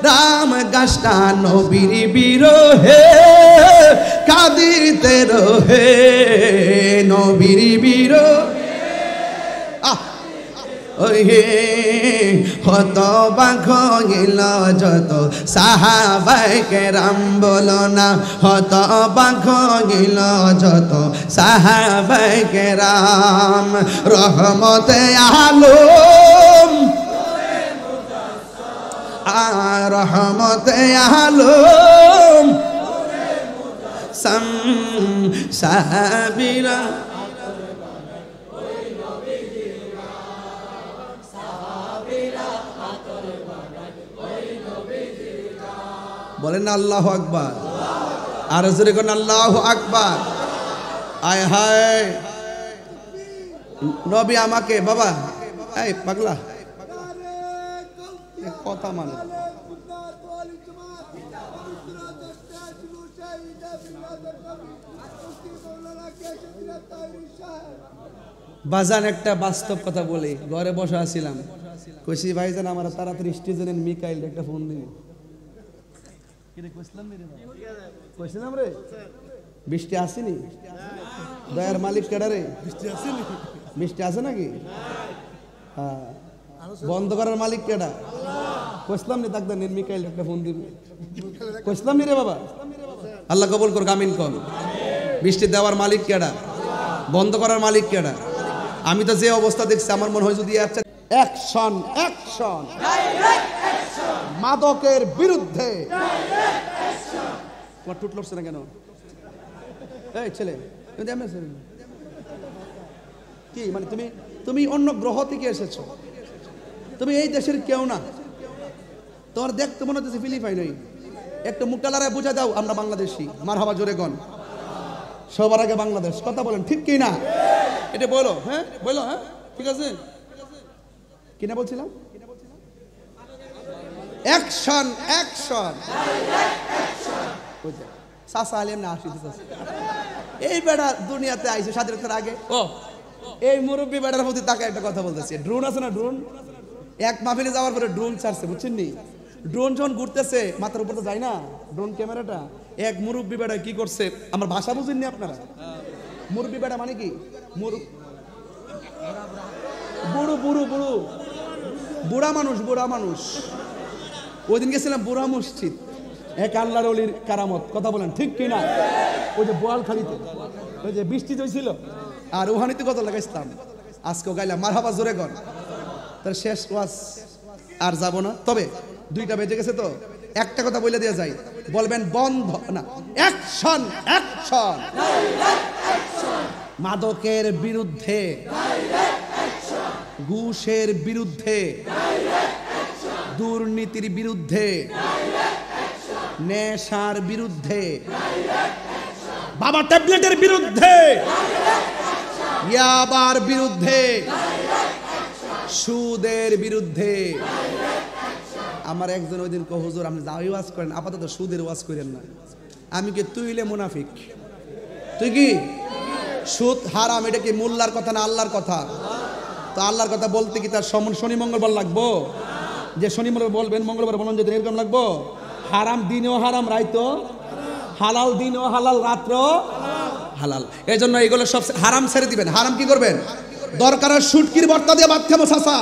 রাম গাছটা নবীর বিরহে কাঁদিতে রহে, নবীর বিরহে ওহে হত বাঘ গেল যত সাহাবায়ে কেরাম, বলো না হত বাঘ গেল যত সাহাবায়ে কেরাম। রহমতে আলম, রহমতে আলম, সাহাবীরা বলেন না আল্লাহু আকবার, আর জোরে কোন আল্লাহু আকবার। আয় হায় নবী আমাকে, বাবা এই পাগলা কথা মানে, বাজান একটা বাস্তব কথা বলি। ঘরে বসে আছিলাম, কইছি ভাইজান আমার তাড়াতাড়ি স্টেজের মিকাইল একটা ফোন দিবি। কইছিলাম রে বৃষ্টি আসেনি, দয়ার মালিক কেডা রে? বৃষ্টি আছে নাকি? হ্যাঁ, বন্ধ করার মালিক কেডা? কইছিলাম নি তাকদা মিকাইল একটা ফোন দিবি, কইছিলাম নি রে বাবা। আল্লাহ কবুল কর, আমিন কর। বৃষ্টি দেওয়ার মালিক কেডা? বন্ধ করার মালিক কেডা? আমি তো যে অবস্থা দেখছি আমার মনে হয় যদি অ্যাকশন অ্যাকশন মাদকের বিরুদ্ধে তোমার টুট লড়ছে না কেন? এই ছেলে কি মানে তুমি অন্য গ্রহ থেকে এসেছো, তুমি এই দেশের কেউ না, তোমার দেখতে মনে হচ্ছে ফিলিপাইনই। একটু মুখটা লড়াই বুঝা দাও আমরা বাংলাদেশি। মারহাবা জোরে গন, সবার আগে বাংলাদেশ। কথা বলেন ঠিক কি না? এটা বলো, হ্যাঁ বলো, হ্যাঁ ঠিক আছে। কিনা বলছিলাম অ্যাকশন অ্যাকশন। সাসা আলেম না আসিতে এই বেড়া দুনিয়াতে আইছে স্বাধীনতার আগে। ও এই মুরব্বী বেড়ার প্রতি তাকে একটা কথা বলতেছে। ড্রোন আছে না, ড্রোন এক মাহফিলে যাওয়ার পরে ড্রোন ছাড়ছে, বুঝছেন নি? ড্রোন যখন ঘুরতেছে মাথার উপর তো যায় না ড্রোন ক্যামেরাটা। এক মুরব্বী বেড়া কি করছে, আমার ভাষা বুঝেননি আপনারা? মুরব্বী বেড়া মানে কি? বুড়ো বুড়ো বুড়ো বুড়া মানুষ, বুড়া মানুষ। ওই দিন গেছিলাম বুড়া মসজিদ, এক আল্লাহর ওলির কারামত। কথা বলেন ঠিক কিনা? ওই যে বোয়ালখালীতে ওই যে বৃষ্টি হয়েছিল, আর ওহানিতে কত লাগাইছিলাম, আজকেও গাইলাম। মারহাবা জোরে গন। তার শেষ ওয়াজ আর যাব না, তবে 2টা বেজে গেছে তো একটা কথা বলে দেওয়া যায়। বলবেন বন্ধ না, অ্যাকশন অ্যাকশন। মাদকের বিরুদ্ধে, ঘুষের বিরুদ্ধে, দুর্নীতির বিরুদ্ধে, নেশার বিরুদ্ধে, বাবা ট্যাবলেটের বিরুদ্ধে, ইয়াবার বিরুদ্ধে, সুদের বিরুদ্ধে। আমার একজন ওই দিন কো, হুজুর আপনি যা ওয়াজ করেন আপাতত সুদের ওয়াজ করেন না। আমি কি তুইলে মুনাফিক? তুই কি সুদ হারাম, এটা কি মোল্লার কথা না আল্লাহর কথা? তো আল্লাহর কথা বলতে কি তার শনি মঙ্গলবার লাগবো? যে শনি মঙ্গলবার বলবেন, মঙ্গলবার বলুন যদি এরকম লাগবো? হারাম দিনেও হারাম, রাইতো হালাল, দিনেও হালাল, রাত্র হালাল। এই জন্য এগুলো সব হারাম ছেড়ে দিবেন। হারাম কি করবেন? দরকার শুটকির ভর্তা দিয়ে ভাত খাবো চাচা,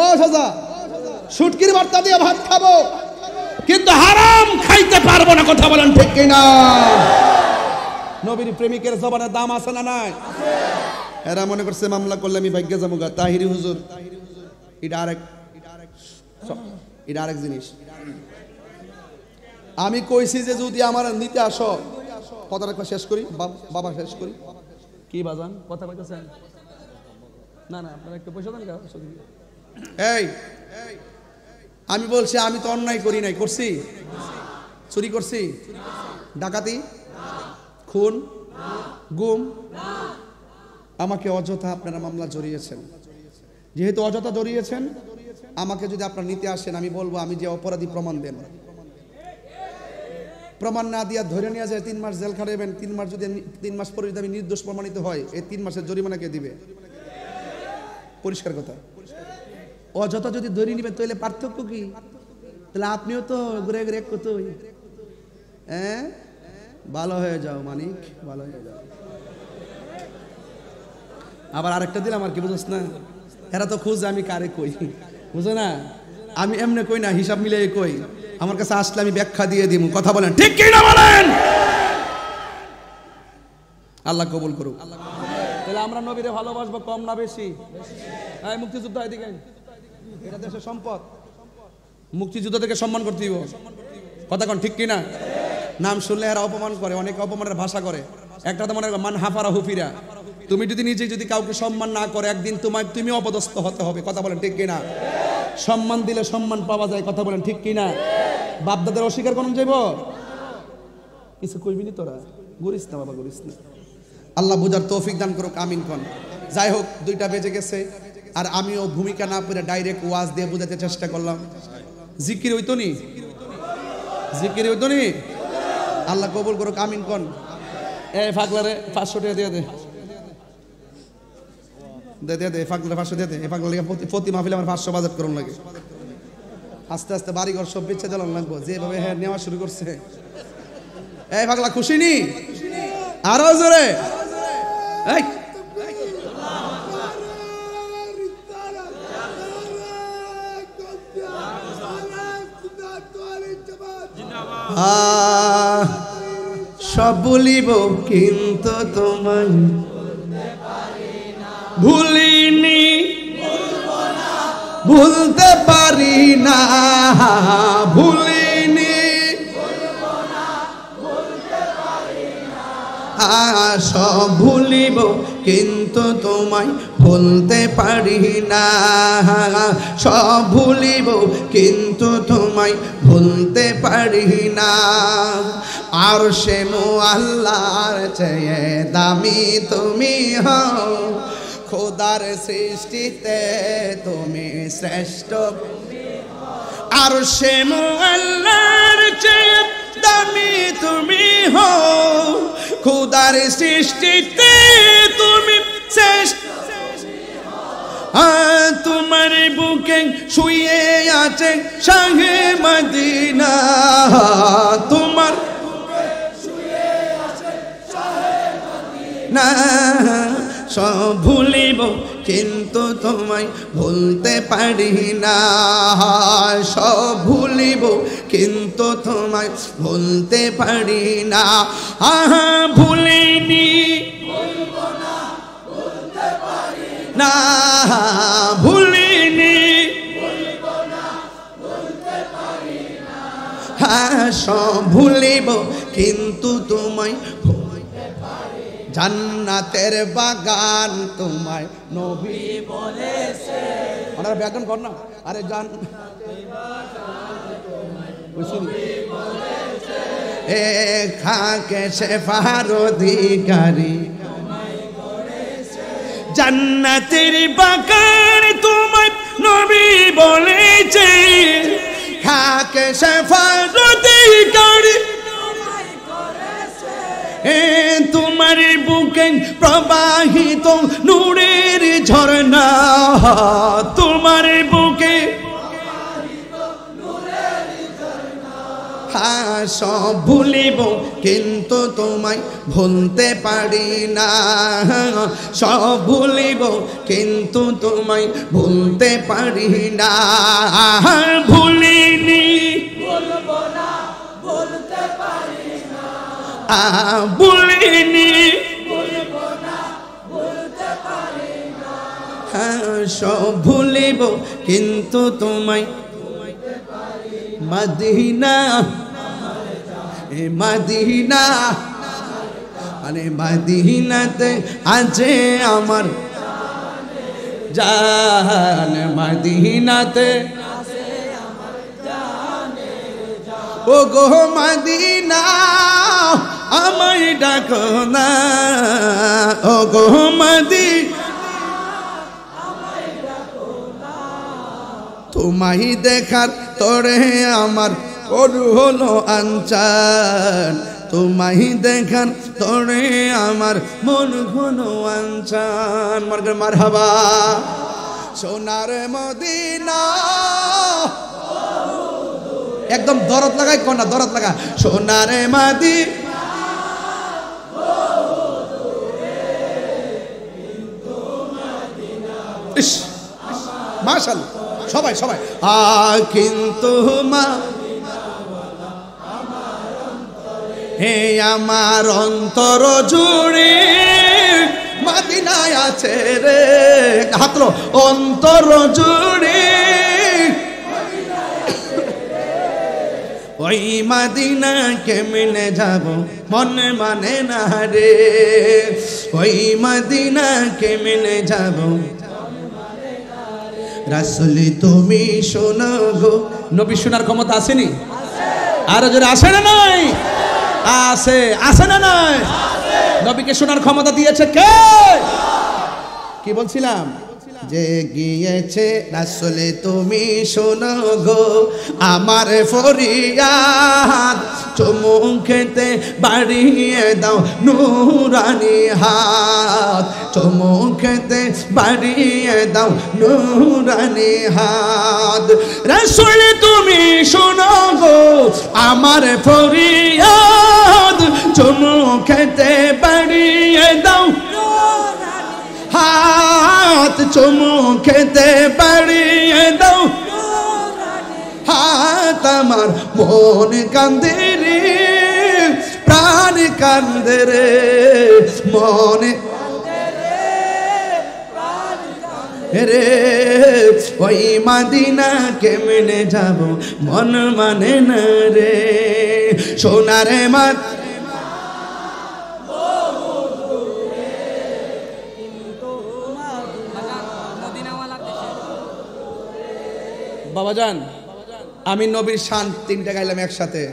ও চাচা শুটকির ভর্তা দিয়ে ভাত খাবো, কিন্তু হারাম খাইতে পারবো না। কথা বলেন ঠিক কিনা? নবীর প্রেমিকের জবানের দাম আছে না নাই? এরা মনে করছে মামলা করলে আমি ভাগ্যে যাবো গা। তাহিরি হুজুর এটা আরেক জিনিস। আমি কইছি যে যদি আমার নিতে আসো, কথাটা শেষ করি বাবা, শেষ করি। কি বাজান কথা কইতেছেন? না না আপনারা একটু পয়সা দেন। এই আমি বলছি আমি তো অন্যায় করি নাই। করছি? চুরি করছি? ডাকাতি, খুন, গুম? আমাকে অযথা আপনারা মামলা জড়িয়েছেন। যেহেতু অযথা জড়িয়েছেন, আমাকে যদি আপনারা নিতে আসেন, আমি বলবো আমি যে অপরাধী প্রমাণ দেন। প্রমাণ না দিয়া ধরে নিয়ে যায় 3 মাস জেল খাটাবেন। 3 মাস যদি 3 মাস পরে যদি আমি নির্দোষ প্রমাণিত হয়, এই 3 মাসের জরিমানা কে দিবে? পরিষ্কার কথা। অযথা যদি ধরে নিবেন তাহলে পার্থক্য কি? তাহলে আপনিও তো ঘুরে ঘুরে কতই, হ্যাঁ ভালো হয়ে যাও মানিক, ভালো হয়ে যাও। আবার আরেকটা দিলাম আর কি, বুঝছ না? এরা তো খুঁজে আমি কারে কই, বুঝো না? আমি এমনি কই না, হিসাব মিলিয়ে কই। আমার কাছে আসলে আমি ব্যাখ্যা দিয়ে দিব। কথা বলেন ঠিক কি না বলেন? আল্লাহ কবুল করুক। তাহলে আমরা নবীরে ভালোবাসবো কম না বেশি? এই মুক্তিযুদ্ধ এদিকে, এটা দেশের সম্পদ। মুক্তিযুদ্ধকে সম্মান করতে দিব। কথা কোন ঠিক কি না? নাম শুনলে এরা অপমান করে, অনেকে অপমানের ভাষা করে। একটা তো মনে হয় মান হাফারা হুফিরা। তুমি যদি নিজে যদি কাউকে সম্মান না করে, একদিন তুমি অপদস্থ হতে হবে। কথা বলেন ঠিক কি না? সম্মান দিলে সম্মান পাওয়া যায়। কথা বলেন ঠিক কি না? বাপদাদের অস্বীকার করুন যাইব? কিছু কইবি নি তোরা? ঘুরিস না বাবা, ঘুরিস না। আল্লাহ বুঝার তৌফিক দান করুক, আমিন কোন। যাই হোক 2টা বেজে গেছে, আর আমিও ভূমিকা না পড়ে ডাইরেক্ট ওয়াজ দিয়ে বোঝাতে চেষ্টা করলাম। জিকির হইতো নি? জিকির হইতো নি? আল্লাহ কবুল করুক, আমিন কোন। এই ফাগলারে 500 টাকা দিয়ে দে, দে ফাগলা 500 দিয়ে দে। এই ফাগলা প্রতি মাহফিলে আমার 500 বাজেট করুন লাগে। আস্তে আস্তে বাড়ি ঘর সব বেচে দিলাম লাগবো, যেভাবে হ্যাঁ নেওয়া শুরু করছে। এই ফাগলা খুশি নি? আরো জোরে। এই সব বলিব কিন্তু তোমায় ভুলিনি, ভুলতে পারি না, ভুলিনি, সব ভুলিব কিন্তু তোমায় ভুলতে পারি না, সব ভুলিব কিন্তু তোমায় ভুলতে পারি না। আর সে মুআল্লার চেয়ে দামি তুমি হও, খোদার সৃষ্টিতে তুমি শ্রেষ্ঠ। আর সে মুআল্লার চেয়ে দামি তুমি হও, খোদার সৃষ্টিতে তুমি শ্রেষ্ঠ। তোমার বুকে শুয়ে আছে শাহে মদিনা, তোমার না সব ভুলিব কিন্তু তোমায় ভুলতে পারি না, সব ভুলিব কিন্তু তোমায় ভুলতে পারি না। ভুলিনি না, ভুলিনি সব ভুলিব কিন্তু তোমায়। জান্নাতের বাগান তোমায় নবী বলেছে, ওনার ব্যাকরণ কর না। আরে জান এ খাকে শেফার অধিকারী, জান্নাতের বাগান তোমায় নবী বলেছে, খাকে শেফার অধিকারী। তোমার বুকে প্রবাহিত নূরের ঝর্ণা, তোমার বুকে সব ভুলিব কিন্তু তোমায় ভুলতে পারি না, সব ভুলিব কিন্তু তোমায় ভুলতে পারি না। ভুলিনি ভুলবো না ভুলতে পারি না, ভুলিনি ভুলবো না ভুলতে পারি না। সব ভুলিব কিন্তু তোমায়। মদিনা এ মদিনা, আরে মদিনাতে আছে আমার জান, মদিনাতে ও গো মদিনা আমায় ডাকো না, ও গো মদিনা তোমায় দেখার তোরে আমার করু হলো আনচান, তোমায় দেখার তোরে আমার মন হলো আনচান। মারহাবা সোনার মদিনা, একদম দরদ লাগাই কোনা, দরদ লাগা। সোনার মদিনা মাশাআল্লাহ, সবাই সবাই কিন্তু মা হে আমার অন্তর জুড়ে মদিনায় আছে রে, হাতলো অন্তর জুড়ে ওই মদিনা কেমনে যাব মন মানে না রে, ওই মদিনা কেমনে যাব। রাসূল তুমি শোনো গো, নবী শোনার ক্ষমতা আসেনি? আর যদি আসে না নাই? আছে, আছে না নাই? নবীকে শোনার ক্ষমতা দিয়েছে কে? কি বলছিলাম? যে গিয়েছে রাসূল তুমি শোনো গো আমার ফরিয়াদ, চুমুকেতে বাড়িয়ে দাও নূরানি হাত, চুমুকেতে বাড়িয়ে দাও নূরানি হাত। রাসূল তুমি শোনো গো আমার ফরিয়াদ, চুমুকেতে বাড়িয়ে দাও হাত, চুমুকেতে বাড়িয়ে দাও হাত। আমার মন কান্দে রে, প্রাণ কান্দে রে, মনে রে, ওই মদিনা কেমনে যাব মন মানে না রে। সোনারে মত বাবাজান আমি নবীর শান তিনটা গাইলাম একসাথে।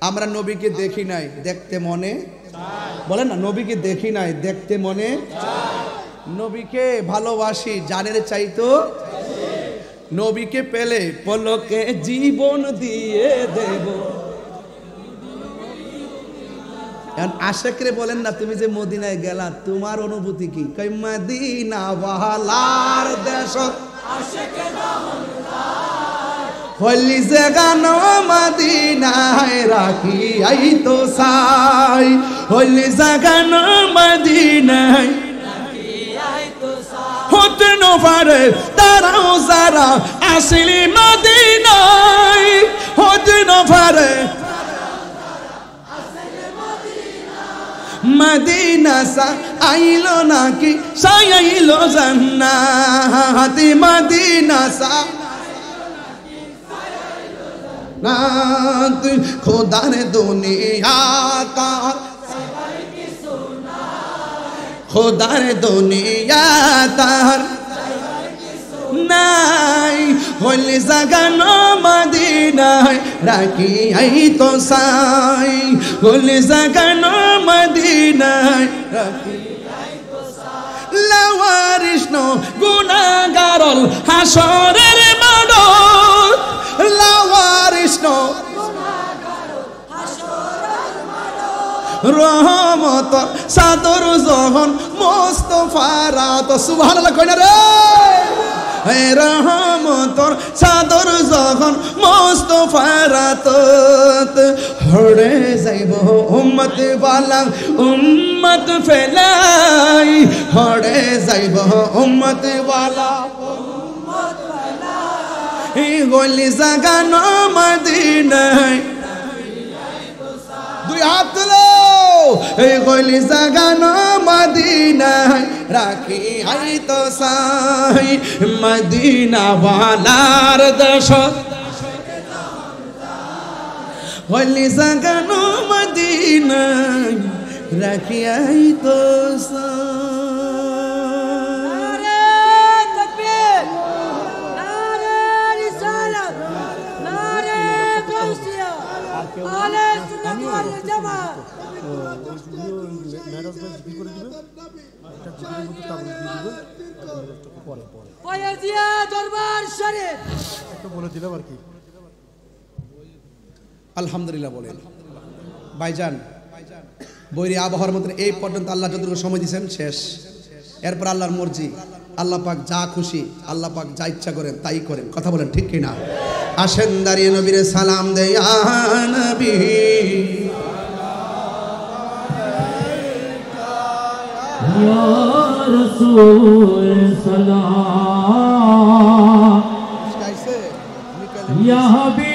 আমরা নবীকে দেখি নাই, দেখতে মনে বলেন না, নবীকে দেখি নাই, দেখতে মনে। নবীকে ভালোবাসি জানের চাইতো, নবীকে পেলে পলকে জীবন দিয়ে দেব। আশেকরে বলেন না, তুমি যে মদিনায় গেলা তোমার অনুভূতি কি? কই মদিনা ওয়ালার দেশ হলি জাগানো মদিনায় রাখি আই তো সাই, হলি জাগানো মদিনায় হতে ন পারে তারাও যারা আসিলি মদিনায়, হতে ন পারে মদিনা সা আইলো নাকি সাইলো জান্নাত, মদিনা সা নাত খোদার দুনিয়া তার, খোদার দুনিয়া তার নাই, হলি জাগানো মদিনায় রাখি আই তো সাই, হলি জাগানো মদিনায় রাখি আই তো সাই। লাওয়ারিষ্ণ গুনাহগারল হাসরের মাঠ, লাওয়ারিষ্ণ রহমত সাদর জহন মুস্তাফারা তো সুবহানাল্লাহ কই না রে, হে রহমতর সাদর জহন মুস্তাফারা তো হড়ে যাইব উম্মত ওয়ালা উম্মত ফেলাই, হড়ে যাইব উম্মত ওয়ালা উম্মত ফেলাই, গলি জাগানো মদিনায় দুই হাত তুলো, এই গলি জাগানো মদিনায় রাখি আই তো সাই, মদিনা ওয়ালার দেশ গলি জাগানো মদিনায় রাখি আই তো সাই। আলহামদুলিল্লাহ বলেন ভাইজান। বৈরী আবহাওয়ার মধ্যে এই পর্যন্ত আল্লাহ যতটুকু সময় দিয়েছেন শেষ, এরপর আল্লাহর মর্জি, আল্লাহ পাক যা খুশি, আল্লাহ পাক যা ইচ্ছা করেন তাই করেন। কথা বলেন ঠিক কিনা? আসেন দাঁড়িয়ে নবীরে সালাম দে ইয়া নবী, ইয়া রাসূল সালাম, ইয়া হাবিব